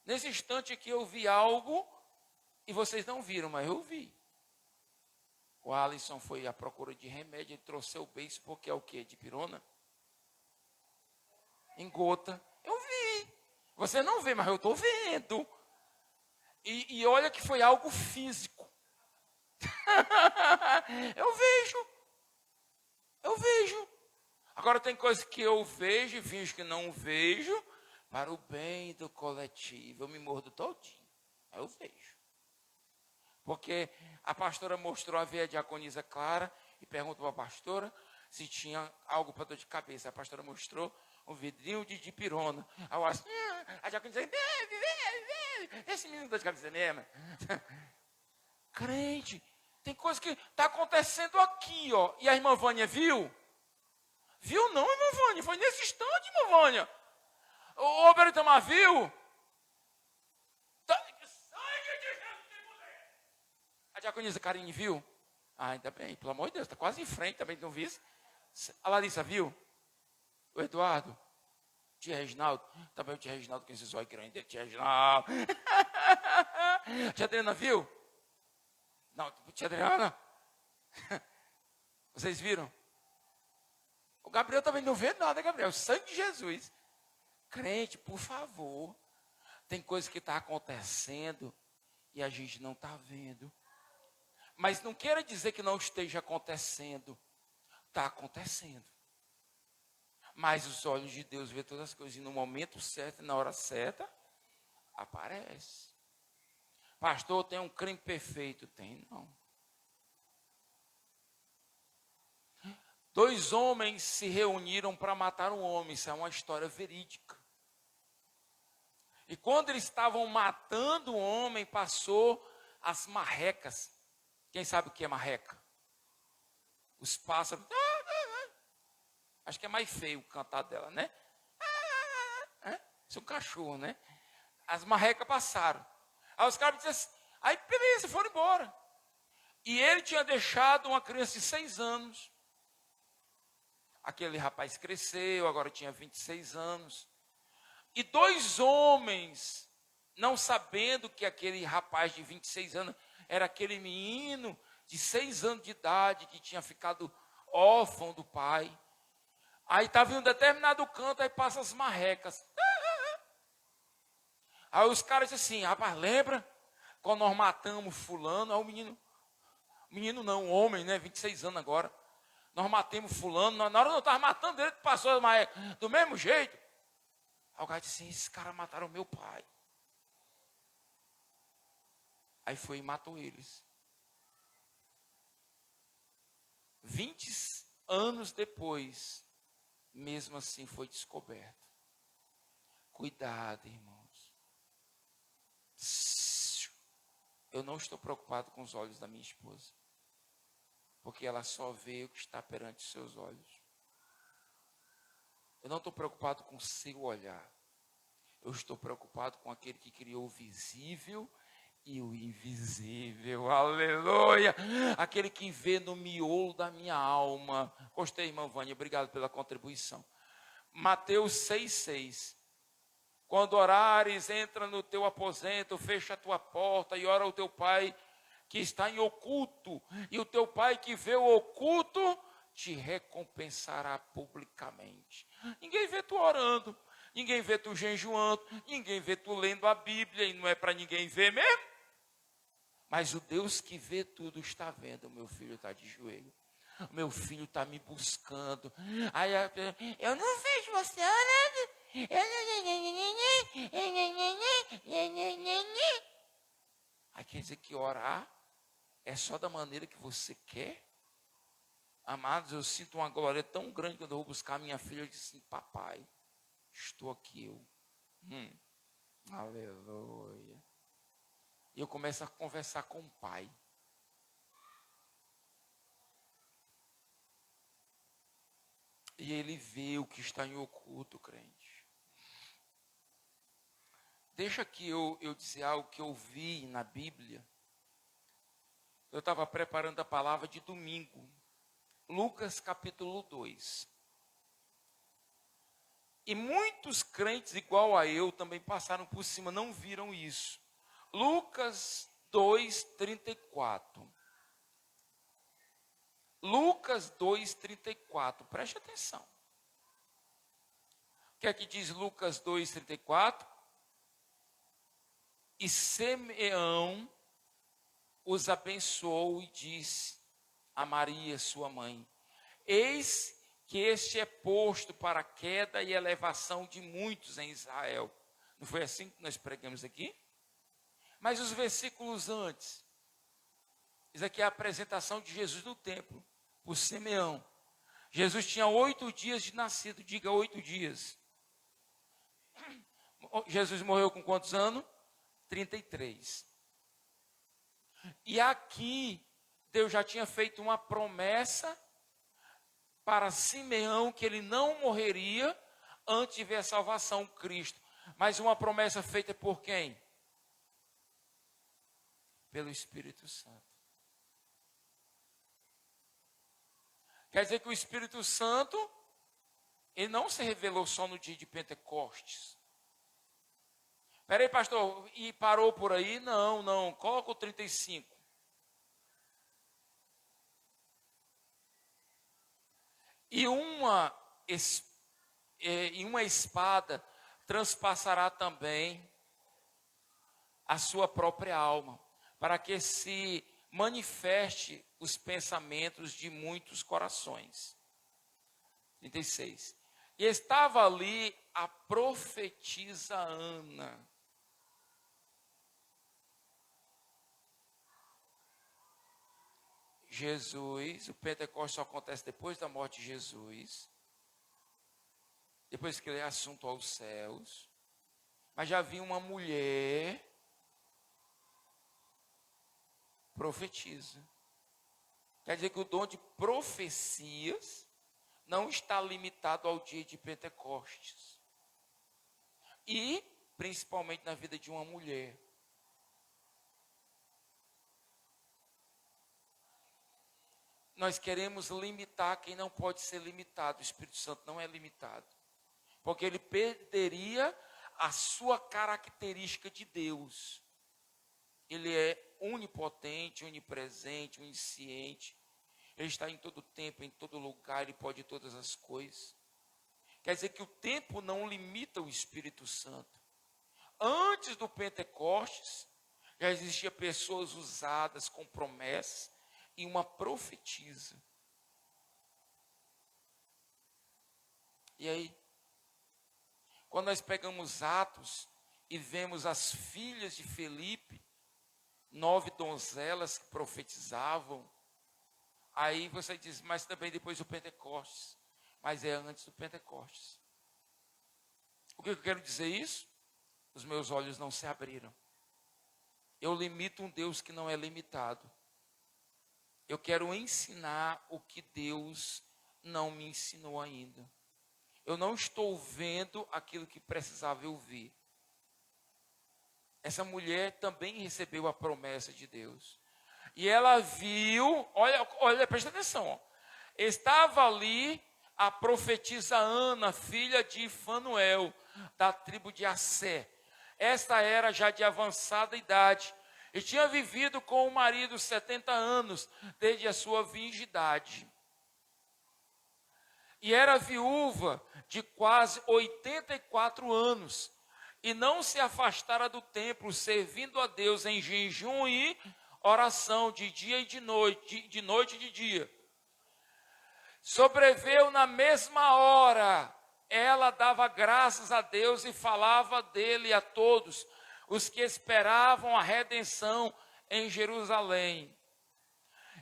Nesse instante aqui eu vi algo e vocês não viram, mas eu vi. O Alisson foi à procura de remédio, ele trouxe o beiço, porque é o quê? Dipirona? Em gota. Eu vi. Você não vê, mas eu estou vendo. E olha que foi algo físico. Eu vejo. Eu vejo. Agora tem coisa que eu vejo e finjo que não vejo, para o bem do coletivo. Eu me mordo todinho. Eu vejo. Porque a pastora mostrou a veia diaconisa Clara e perguntou para a pastora se tinha algo para dor de cabeça. A pastora mostrou um vidrinho de dipirona. A diaconisa disse, esse menino dor de cabeça mesmo. Crente, tem coisa que está acontecendo aqui, ó. E a irmã Vânia viu? Viu não, irmã Vânia? Foi nesse instante, irmã Vânia. O Beritamar viu? A diaconisa Karine viu? Ah, ainda bem, pelo amor de Deus, está quase em frente também, não viu? A Larissa viu? O Eduardo? Tia Reginaldo? Também o tia Reginaldo com esses olhos grandes, tia Reginaldo. Tia Adriana viu? Não, tia Adriana? Vocês viram? O Gabriel também não vê nada, Gabriel, o sangue de Jesus. Crente, por favor, tem coisa que está acontecendo e a gente não está vendo. Mas não queira dizer que não esteja acontecendo. Está acontecendo. Mas os olhos de Deus vê todas as coisas e no momento certo e na hora certa, aparece. Pastor, tem um crime perfeito? Tem, não. 2 homens se reuniram para matar um homem. Isso é uma história verídica. E quando eles estavam matando o homem, passou as marrecas. Quem sabe o que é marreca? Os pássaros. Acho que é mais feio o cantar dela, né? Isso é um cachorro, né? As marrecas passaram. Aí os caras disseram assim, aí beleza, foram embora. E ele tinha deixado uma criança de 6 anos. Aquele rapaz cresceu, agora tinha 26 anos. E 2 homens, não sabendo que aquele rapaz de 26 anos era aquele menino de 6 anos de idade que tinha ficado órfão do pai. Aí estava em um determinado canto, aí passa as marrecas. Aí os caras dizem assim, rapaz, lembra quando nós matamos fulano? Aí menino não, um homem, né, 26 anos agora. Nós matamos fulano, na hora eu não estava matando ele, passou as marrecas. Do mesmo jeito. Aí o cara disse assim, esses caras mataram meu pai. Aí foi e matou eles. 20 anos depois, mesmo assim foi descoberto. Cuidado, irmãos. Eu não estou preocupado com os olhos da minha esposa. Porque ela só vê o que está perante os seus olhos. Eu não estou preocupado com o seu olhar. Eu estou preocupado com aquele que criou o visível e o invisível. Aleluia! Aquele que vê no miolo da minha alma. Gostei, irmã Vânia. Obrigado pela contribuição. Mateus 6,6. Quando orares, entra no teu aposento, fecha a tua porta e ora ao teu pai que está em oculto. E o teu pai que vê o oculto te recompensará publicamente. Ninguém vê tu orando. Ninguém vê tu jejuando, ninguém vê tu lendo a Bíblia, e não é para ninguém ver mesmo. Mas o Deus que vê tudo está vendo, o meu filho está de joelho. O meu filho está me buscando. Aí eu não vejo você orando. Aí quer dizer que orar é só da maneira que você quer? Amados, eu sinto uma glória tão grande quando eu vou buscar minha filha. Eu disse assim, papai, estou aqui eu. Aleluia. E eu começo a conversar com o pai. E ele vê o que está em oculto, crente. Deixa que eu dizer algo que eu vi na Bíblia. Eu estava preparando a palavra de domingo. Lucas capítulo 2. E muitos crentes igual a eu também passaram por cima, não viram isso. Lucas 2:34. Lucas 2:34. Preste atenção. O que é que diz Lucas 2:34? E Simeão os abençoou e disse a Maria, sua mãe: eis que este é posto para a queda e elevação de muitos em Israel. Não foi assim que nós pregamos aqui? Mas os versículos antes, isso aqui é a apresentação de Jesus no templo, por Simeão. Jesus tinha 8 dias de nascido, diga 8 dias. Jesus morreu com quantos anos? 33. E aqui, Deus já tinha feito uma promessa para Simeão que ele não morreria antes de ver a salvação, Cristo. Mas uma promessa feita por quem? Pelo Espírito Santo. Quer dizer que o Espírito Santo, ele não se revelou só no dia de Pentecostes. Peraí, pastor, e parou por aí? Não, coloca o 35. E uma espada transpassará também a sua própria alma, para que se manifeste os pensamentos de muitos corações. 36. E estava ali a profetisa Ana. Jesus, o Pentecostes só acontece depois da morte de Jesus, depois que ele é assunto aos céus. Mas já havia uma mulher profetiza. Quer dizer que o dom de profecias não está limitado ao dia de Pentecostes. e principalmente na vida de uma mulher. Nós queremos limitar quem não pode ser limitado. O Espírito Santo não é limitado. Porque ele perderia a sua característica de Deus. Ele é onipotente, onipresente, onisciente. Ele está em todo tempo, em todo lugar, ele pode todas as coisas. Quer dizer que o tempo não limita o Espírito Santo. Antes do Pentecostes, já existiam pessoas usadas com promessas e uma profetisa. E aí? Quando nós pegamos Atos e vemos as filhas de Felipe, 9 donzelas que profetizavam, aí você diz, mas também depois do Pentecostes. Mas é antes do Pentecostes. O que eu quero dizer isso? Os meus olhos não se abriram. Eu limito um Deus que não é limitado. Eu quero ensinar o que Deus não me ensinou ainda. Eu não estou vendo aquilo que precisava eu ver. Essa mulher também recebeu a promessa de Deus. E ela viu, olha, presta atenção. Ó. Estava ali a profetisa Ana, filha de Fanuel, da tribo de Assé. Esta era já de avançada idade. E tinha vivido com o marido 70 anos, desde a sua virgindade. E era viúva de quase 84 anos. E não se afastara do templo, servindo a Deus em jejum e oração, de dia e de noite e de dia. Sobreveu na mesma hora, ela dava graças a Deus e falava dele a todos os que esperavam a redenção em Jerusalém.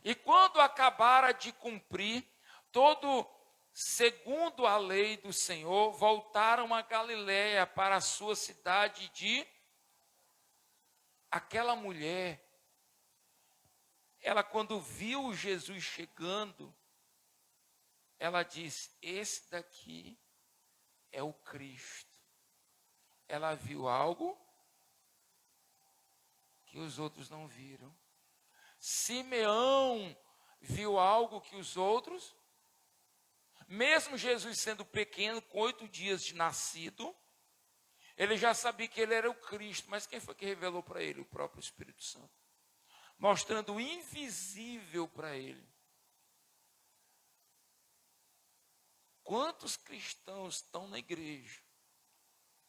E quando acabara de cumprir todo segundo a lei do Senhor, voltaram a Galiléia para a sua cidade de... Aquela mulher, ela quando viu Jesus chegando, ela disse, esse daqui é o Cristo. Ela viu algo que os outros não viram. Simeão viu algo que os outros, mesmo Jesus sendo pequeno, com 8 dias de nascido, ele já sabia que ele era o Cristo. Mas quem foi que revelou para ele? O próprio Espírito Santo. Mostrando o invisível para ele. Quantos cristãos estão na igreja?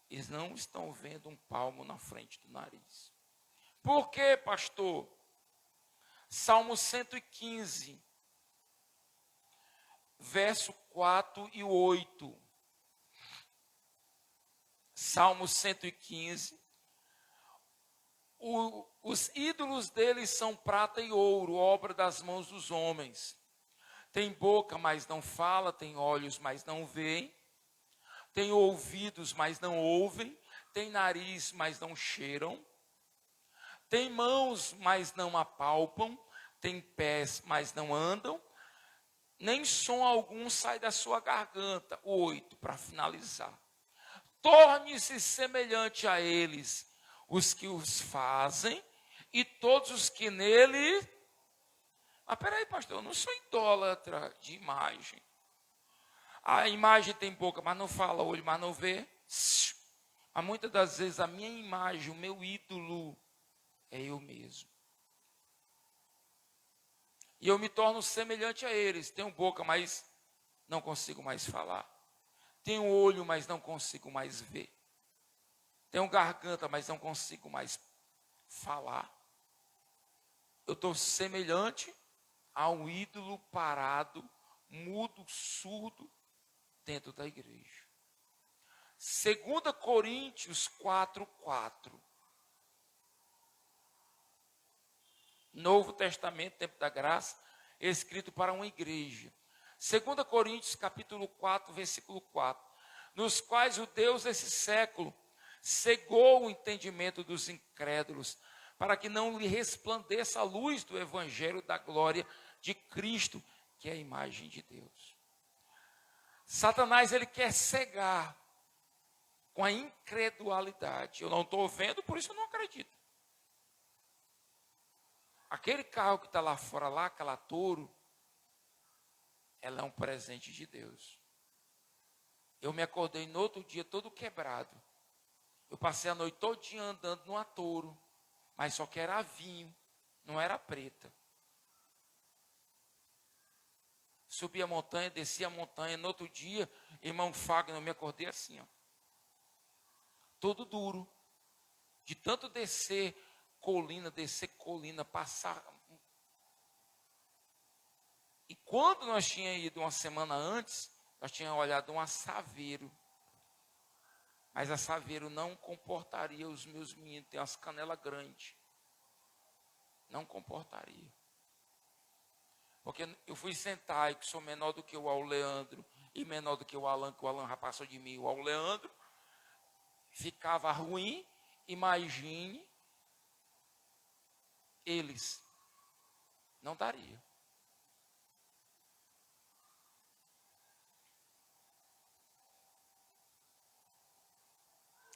Eles não estão vendo um palmo na frente do nariz. Por quê, pastor? Salmo 115, verso 4 e 8. Salmo 115. Os ídolos deles são prata e ouro, obra das mãos dos homens. Tem boca, mas não fala, tem olhos, mas não veem. Tem ouvidos, mas não ouvem. Tem nariz, mas não cheiram. Tem mãos, mas não apalpam. Tem pés, mas não andam. Nem som algum sai da sua garganta. 8, para finalizar. Torne-se semelhante a eles os que os fazem e todos os que nele... Mas peraí, pastor, eu não sou idólatra de imagem. A imagem tem boca, mas não fala, olho, mas não vê. Mas muitas das vezes a minha imagem, o meu ídolo, é eu mesmo. E eu me torno semelhante a eles. Tenho boca, mas não consigo mais falar. Tenho olho, mas não consigo mais ver. Tenho garganta, mas não consigo mais falar. Eu estou semelhante a um ídolo parado, mudo, surdo, dentro da igreja. 2 Coríntios 4:4. Novo Testamento, tempo da graça, escrito para uma igreja. 2 Coríntios capítulo 4, versículo 4. Nos quais o Deus desse século cegou o entendimento dos incrédulos, para que não lhe resplandeça a luz do evangelho da glória de Cristo, que é a imagem de Deus. Satanás, ele quer cegar com a incredulidade. Eu não estou vendo, por isso eu não acredito. Aquele carro que está lá fora, lá, aquela Toro, ela é um presente de Deus. Eu me acordei no outro dia todo quebrado. Eu passei a noite todinha andando numa Toro, mas só que era vinho, não era preta. Subi a montanha, desci a montanha. No outro dia, irmão Fagner, eu me acordei assim, ó, todo duro. De tanto descer colina, passar. E quando nós tínhamos ido uma semana antes, nós tínhamos olhado um assaveiro. Mas assaveiro não comportaria os meus meninos, tem umas canelas grandes. Não comportaria. Porque eu fui sentar, e que sou menor do que o Leandro, e menor do que o Alan já passou de mim, o Leandro, ficava ruim, imagine, eles, não daria.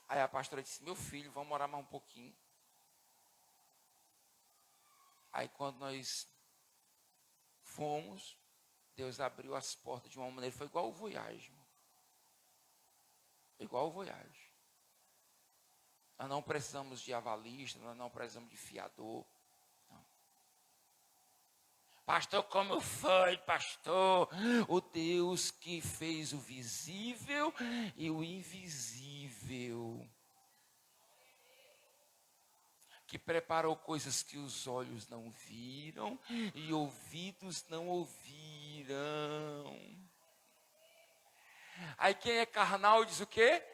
Aí a pastora disse, meu filho, vamos orar mais um pouquinho. Aí quando nós fomos, Deus abriu as portas de uma maneira, foi igual o Voyage. Foi igual o Voyage. Nós não precisamos de avalista, nós não precisamos de fiador. Não. Pastor, como foi, pastor? O Deus que fez o visível e o invisível. Que preparou coisas que os olhos não viram e ouvidos não ouviram. Aí quem é carnal diz o quê?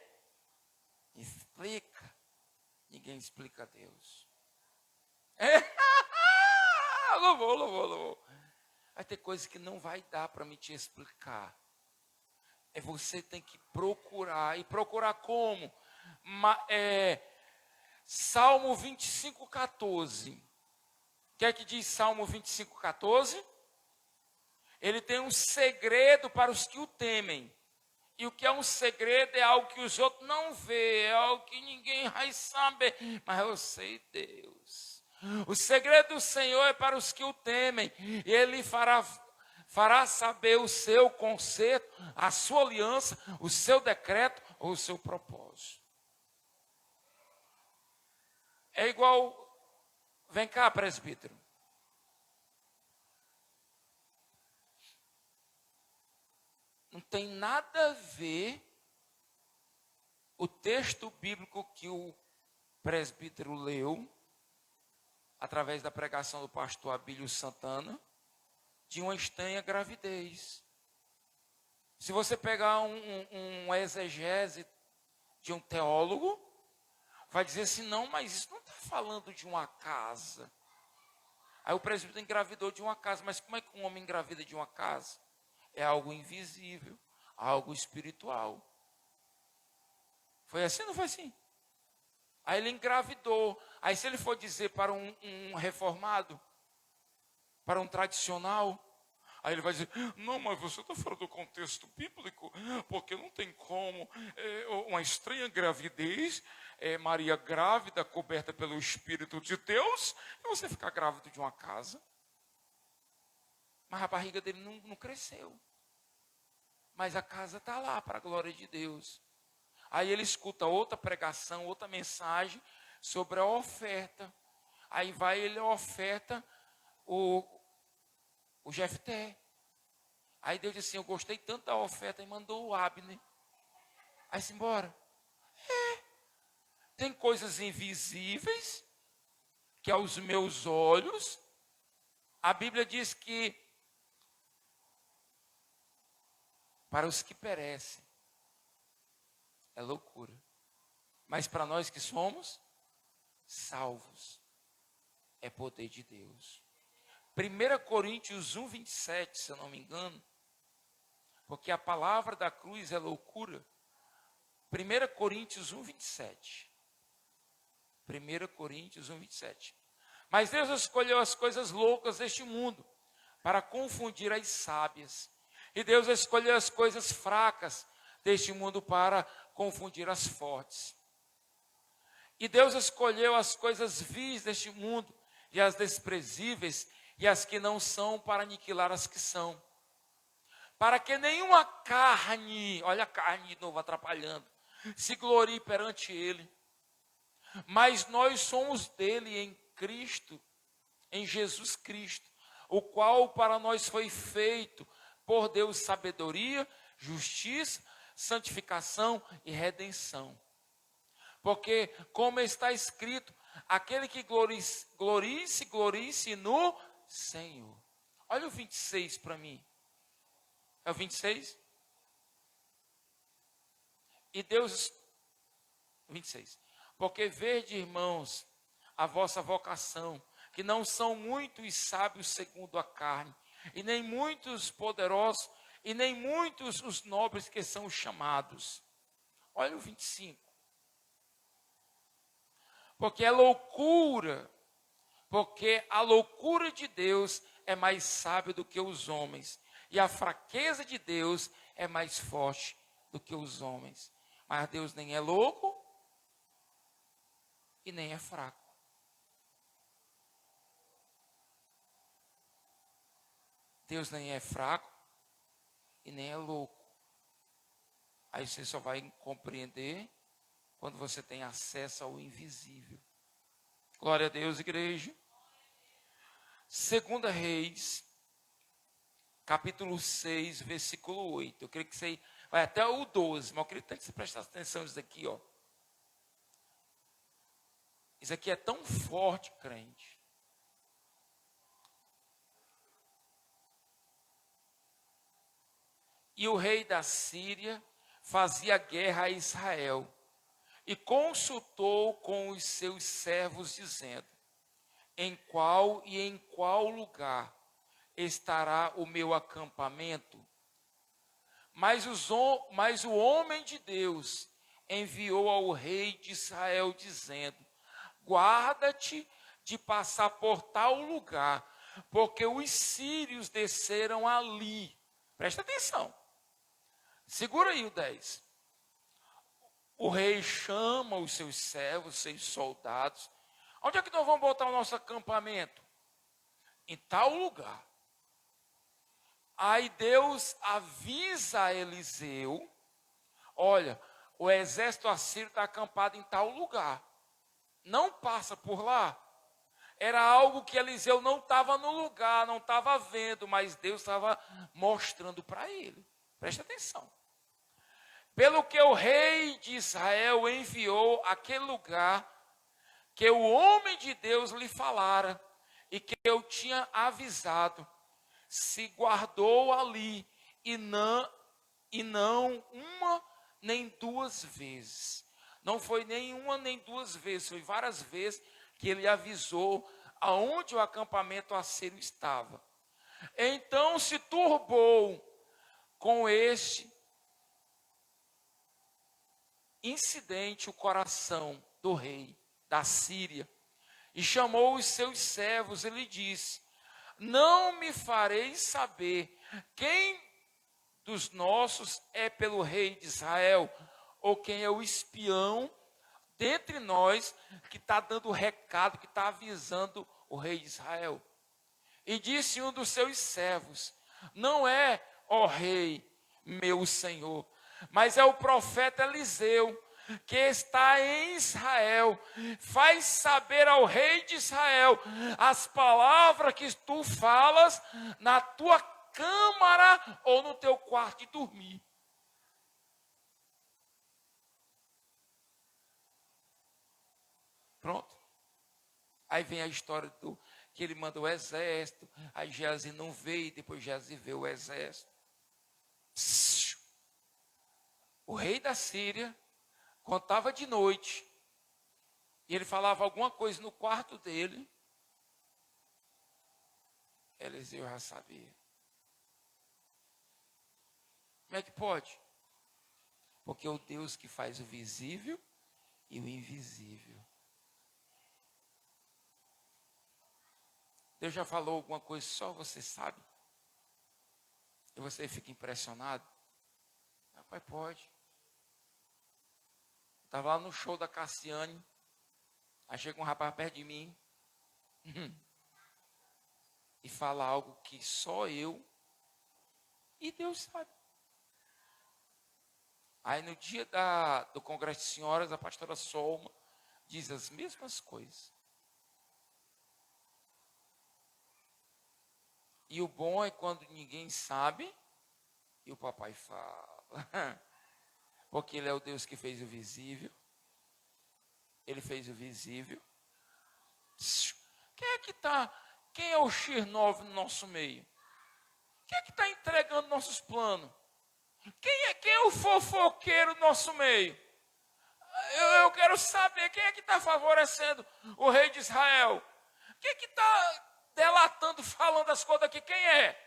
Explica. Ninguém explica a Deus. Louvou. Vai ter coisas que não vai dar para me te explicar. Você tem que procurar. E procurar como? Salmo 25:14. O que é que diz Salmo 25:14? Ele tem um segredo para os que o temem. E o que é um segredo é algo que os outros não vê, é algo que ninguém vai saber, mas eu sei Deus. O segredo do Senhor é para os que o temem, e Ele fará saber o seu conserto, a sua aliança, o seu decreto ou o seu propósito. É igual, vem cá, presbítero. Não tem nada a ver o texto bíblico que o presbítero leu, através da pregação do pastor Abílio Santana, de uma estranha gravidez. Se você pegar um exegese de um teólogo, vai dizer assim, não, mas isso não está falando de uma casa. Aí o presbítero engravidou de uma casa, mas como é que um homem engravida de uma casa? É algo invisível, algo espiritual. Foi assim ou não foi assim? Aí ele engravidou. Aí se ele for dizer para um reformado, para um tradicional, aí ele vai dizer, não, mas você está fora do contexto bíblico, porque não tem como. Uma estranha gravidez, Maria grávida, coberta pelo Espírito de Deus, e você ficar grávido de uma casa. Mas a barriga dele não cresceu. Mas a casa está lá, para a glória de Deus. Aí ele escuta outra pregação, outra mensagem sobre a oferta. Aí vai ele oferta o Jefté. Aí Deus disse assim, eu gostei tanto da oferta, e mandou o Abner. Aí se embora. Tem coisas invisíveis, que aos meus olhos, a Bíblia diz que para os que perecem, é loucura. Mas para nós que somos salvos, é poder de Deus. 1 Coríntios 1:27, se eu não me engano, porque a palavra da cruz é loucura. 1 Coríntios 1:27. 1 Coríntios 1:27. Mas Deus escolheu as coisas loucas deste mundo para confundir as sábias. E Deus escolheu as coisas fracas deste mundo para confundir as fortes. E Deus escolheu as coisas vis deste mundo, e as desprezíveis, e as que não são, para aniquilar as que são. Para que nenhuma carne, olha a carne de novo atrapalhando, se glorie perante ele. Mas nós somos dele em Cristo, em Jesus Cristo, o qual para nós foi feito por Deus sabedoria, justiça, santificação e redenção. Porque, como está escrito, aquele que glorie-se no Senhor. Olha o 26 para mim. É o 26? E Deus, 26. Porque vede, irmãos, a vossa vocação, que não são muitos sábios segundo a carne, e nem muitos poderosos, e nem muitos os nobres que são chamados. Olha o 25. Porque a loucura de Deus é mais sábia do que os homens, e a fraqueza de Deus é mais forte do que os homens. Mas Deus nem é louco e nem é fraco. Deus nem é fraco e nem é louco. Aí você só vai compreender quando você tem acesso ao invisível. Glória a Deus, igreja. 2 Reis, capítulo 6, versículo 8. Eu creio que você vai até o 12, mas eu queria que você prestasse atenção nisso aqui, ó. Isso aqui é tão forte, crente. E o rei da Síria fazia guerra a Israel e consultou com os seus servos, dizendo: em qual lugar estará o meu acampamento? Mas o homem de Deus enviou ao rei de Israel, dizendo: guarda-te de passar por tal lugar, porque os sírios desceram ali. Presta atenção. Segura aí o 10. O rei chama os seus servos, seus soldados. Onde é que nós vamos botar o nosso acampamento? Em tal lugar. Aí Deus avisa a Eliseu: olha, o exército assírio está acampado em tal lugar. Não passa por lá. Era algo que Eliseu não estava no lugar, não estava vendo, mas Deus estava mostrando para ele. Presta atenção. Pelo que o rei de Israel enviou àquele lugar que o homem de Deus lhe falara e que eu tinha avisado, se guardou ali e não uma nem duas vezes. Não foi nem uma nem duas vezes, foi várias vezes que ele avisou aonde o acampamento assírio estava. Então se turbou com este incidente o coração do rei da Síria, e chamou os seus servos e lhe disse: não me fareis saber quem dos nossos é pelo rei de Israel, ou quem é o espião dentre nós que está dando o recado, que está avisando o rei de Israel. E disse um dos seus servos: não é, ó rei, meu senhor, mas é o profeta Eliseu, que está em Israel. Faz saber ao rei de Israel as palavras que tu falas na tua câmara ou no teu quarto de dormir. Pronto. Aí vem a história que ele manda o exército, aí Geazi não veio, depois Geazi vê o exército. O rei da Síria, quando estava de noite, e ele falava alguma coisa no quarto dele, Eliseu já sabia. Como é que pode? Porque é o Deus que faz o visível e o invisível. Deus já falou alguma coisa, só você sabe? E você fica impressionado? Rapaz, pode. Estava lá no show da Cassiane. Aí chega um rapaz perto de mim. E fala algo que só eu e Deus sabe. Aí no dia do Congresso de Senhoras, a pastora Solma diz as mesmas coisas. E o bom é quando ninguém sabe e o papai fala. Porque ele é o Deus que fez o visível. Ele fez o visível. Quem é o X9 no nosso meio? Quem é que está entregando nossos planos? Quem é o fofoqueiro no nosso meio? Eu quero saber quem é que está favorecendo o rei de Israel. Quem é que está delatando, falando as coisas aqui? Quem é?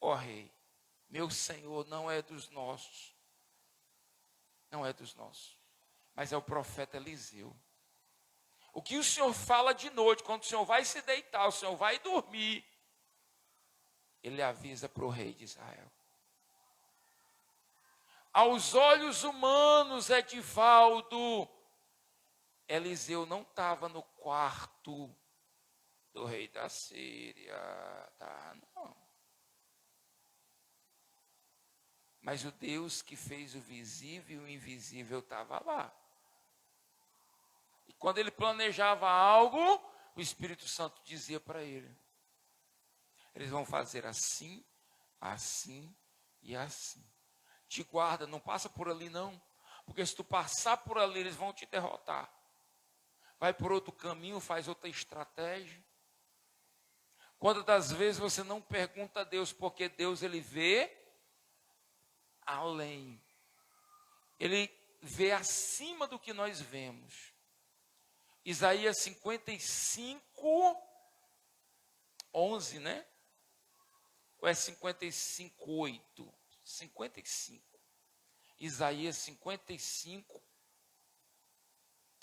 Ó rei, meu Senhor não é dos nossos. Não é dos nossos. Mas é o profeta Eliseu. O que o Senhor fala de noite, quando o Senhor vai se deitar, o Senhor vai dormir, ele avisa para o rei de Israel. Aos olhos humanos, Edivaldo, Eliseu não estava no quarto do rei da Síria, tá? Não. Mas o Deus que fez o visível e o invisível estava lá. E quando ele planejava algo, o Espírito Santo dizia para ele: eles vão fazer assim, assim e assim. Te guarda, não passa por ali não. Porque se tu passar por ali, eles vão te derrotar. Vai por outro caminho, faz outra estratégia. Quantas das vezes você não pergunta a Deus, porque Deus ele vê além. Ele vê acima do que nós vemos. Isaías 55, 11, né? Ou é 55, 8? 55. Isaías 55,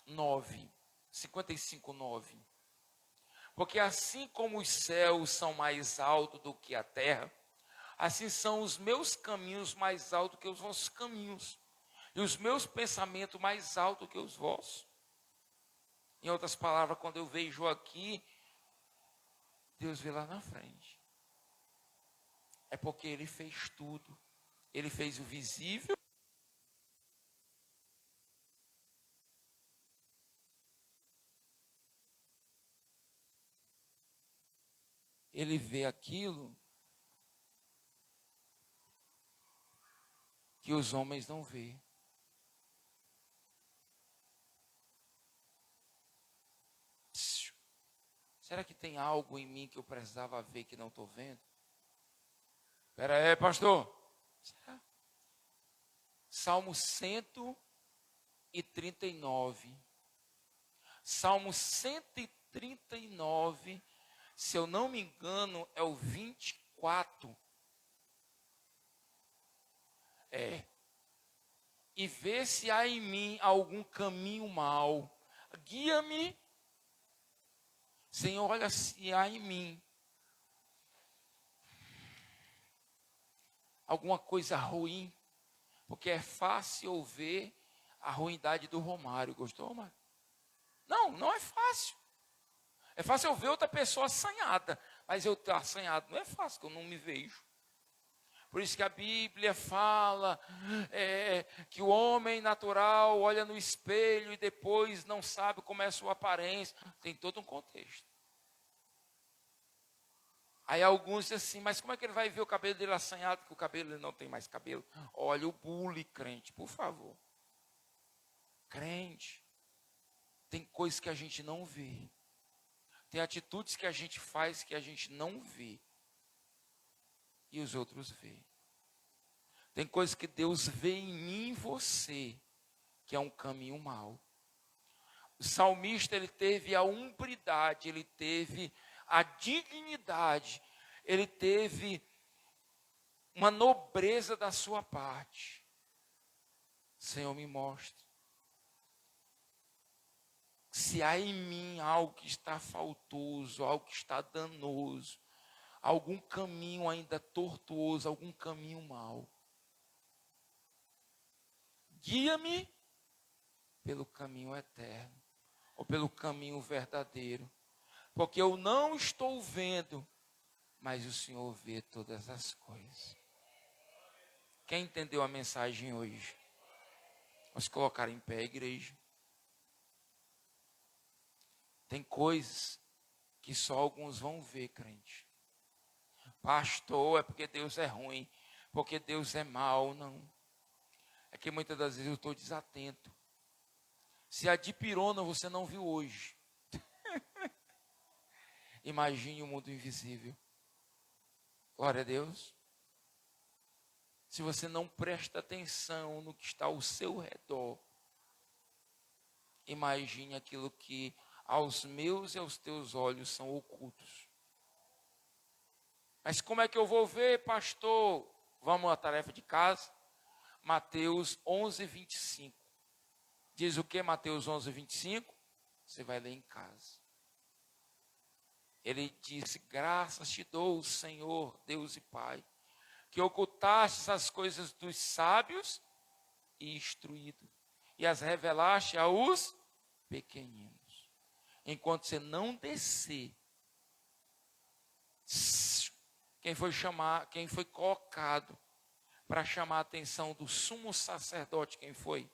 9. 55, 9. Porque assim como os céus são mais altos do que a terra, assim são os meus caminhos mais altos que os vossos caminhos, e os meus pensamentos mais altos que os vossos. Em outras palavras, quando eu vejo aqui, Deus vê lá na frente. É porque Ele fez tudo. Ele fez o visível. Ele vê aquilo que os homens não vê. Será que tem algo em mim que eu precisava ver que não estou vendo? Espera aí, pastor. Será? Salmo 139. Salmo 139, se eu não me engano, é o 24. E vê se há em mim algum caminho mau. Guia-me, Senhor, olha se há em mim alguma coisa ruim, porque é fácil ver a ruindade do Romário. Gostou, Romário? Não é fácil. É fácil eu ver outra pessoa assanhada, mas eu estar assanhado não é fácil, que eu não me vejo. Por isso que a Bíblia fala que o homem natural olha no espelho e depois não sabe como é a sua aparência. Tem todo um contexto. Aí alguns dizem assim, mas como é que ele vai ver o cabelo dele assanhado, que o cabelo ele não tem mais cabelo? Olha o bullying, crente, por favor. Crente, tem coisas que a gente não vê. Tem atitudes que a gente faz que a gente não vê. E os outros veem. Tem coisas que Deus vê em mim e em você, que é um caminho mau. O salmista, ele teve a umbridade, ele teve a dignidade, ele teve uma nobreza da sua parte. Senhor, me mostra se há em mim algo que está faltoso, algo que está danoso, algum caminho ainda tortuoso, algum caminho mau. guia-me pelo caminho eterno, ou pelo caminho verdadeiro, porque eu não estou vendo, mas o Senhor vê todas as coisas. Quem entendeu a mensagem hoje? Vamos colocar em pé, igreja. Tem coisas que só alguns vão ver, crente. Pastor, é porque Deus é ruim, porque Deus é mau. Não. É que muitas das vezes eu estou desatento. Se a dipirona você não viu hoje, imagine o mundo invisível. Glória a Deus. Se você não presta atenção no que está ao seu redor, imagine aquilo que aos meus e aos teus olhos são ocultos. Mas como é que eu vou ver, pastor? Vamos à tarefa de casa. Mateus 11, 25. Diz o que Mateus 11, 25? Você vai ler em casa. Ele disse, graças te dou, Senhor, Deus e Pai, que ocultaste as coisas dos sábios e instruídos, e as revelaste aos pequeninos. Enquanto você não descer, quem foi colocado para chamar a atenção do sumo sacerdote, quem foi?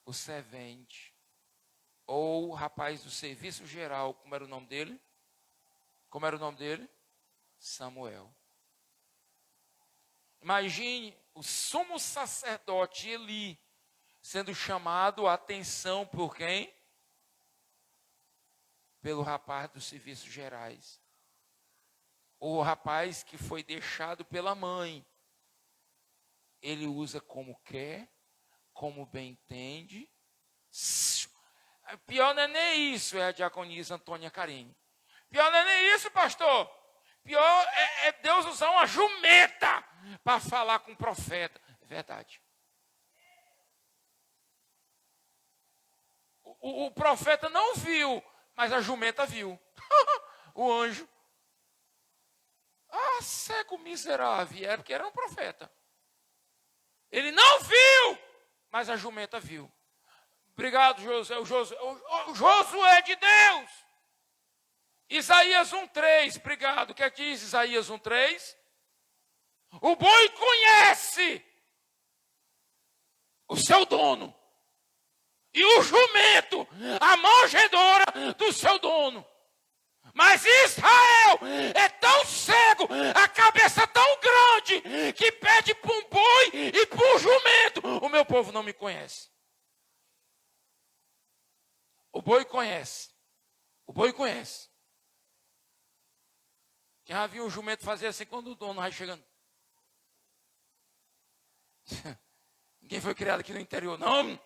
O servente, ou o rapaz do serviço geral, como era o nome dele? Como era o nome dele? Samuel. Imagine o sumo sacerdote Eli sendo chamado a atenção por quem? Pelo rapaz dos serviços gerais. O rapaz que foi deixado pela mãe. Ele usa como quer, como bem entende. Pior não é nem isso, é a diaconisa Antônia Carine. Pior não é nem isso, pastor. Pior é Deus usar uma jumenta para falar com o profeta. É verdade. O profeta não viu, mas a jumenta viu. O anjo. Ah, cego miserável. Era porque era um profeta. Ele não viu, mas a jumenta viu. Obrigado, Josué. O Josué de Deus. Isaías 1:3. Obrigado. O que é que diz Isaías 1:3? O boi conhece o seu dono. E o jumento, a manjedoura do seu dono. Mas Israel é tão cego, a cabeça tão grande, que pede para um boi e para um jumento. O meu povo não me conhece. O boi conhece. O boi conhece. Quem já viu um jumento fazer assim quando o dono vai chegando? Ninguém foi criado aqui no interior, não.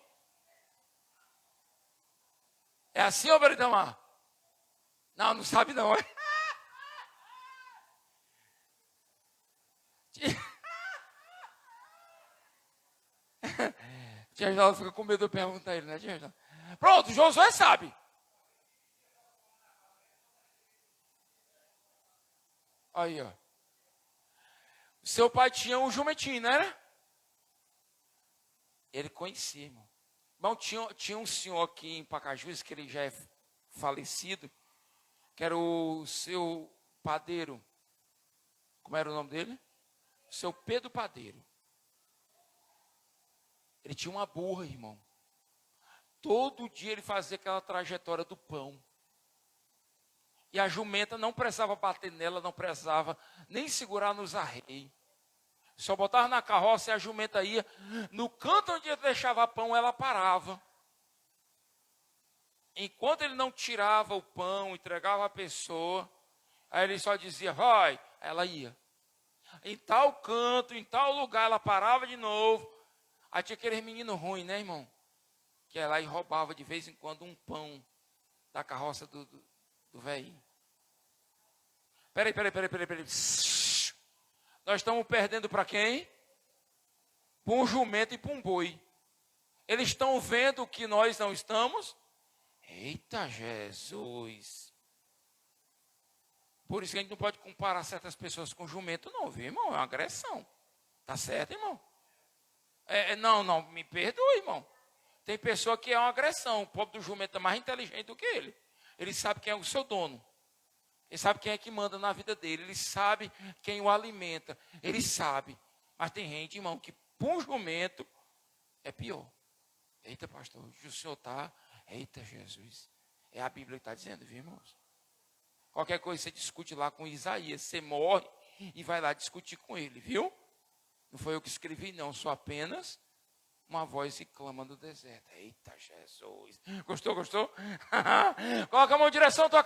É assim, ô Beridamar? Não, não sabe não. Tia Angela fica com medo de eu perguntar a ele, né, tia Angela? Pronto, Josué sabe. Aí, ó. Seu pai tinha um jumentinho, não era? Ele conhecia, irmão. Bom, tinha um senhor aqui em Pacajus, que ele já é falecido, que era o seu padeiro. Como era o nome dele? O seu Pedro Padeiro. Ele tinha uma burra, irmão. Todo dia ele fazia aquela trajetória do pão. E a jumenta não precisava bater nela, não precisava nem segurar nos arreios. Só botava na carroça e a jumenta ia. No canto onde ele deixava pão, ela parava. Enquanto ele não tirava o pão, entregava a pessoa, aí ele só dizia, vai, ela ia. Em tal canto, em tal lugar, ela parava de novo. Aí tinha aquele menino ruim, né, irmão? Que ia lá e roubava de vez em quando um pão da carroça do velhinho. Peraí. Nós estamos perdendo para quem? Para um jumento e para um boi. Eles estão vendo o que nós não estamos? Eita Jesus! Por isso que a gente não pode comparar certas pessoas com jumento, não, viu, irmão? É uma agressão. Tá certo, irmão? Não, me perdoe, irmão. Tem pessoa que é uma agressão. O pobre do jumento é mais inteligente do que ele. Ele sabe quem é o seu dono. Ele sabe quem é que manda na vida dele. Ele sabe quem o alimenta. Ele sabe. Mas tem gente, irmão, que para um jumento é pior. Eita, pastor, o senhor está... Eita, Jesus. É a Bíblia que está dizendo, viu, irmãos? Qualquer coisa você discute lá com Isaías. Você morre e vai lá discutir com ele, viu? Não foi eu que escrevi, não. Sou apenas uma voz que clama no deserto. Eita, Jesus. Gostou? Coloca a mão em direção à tua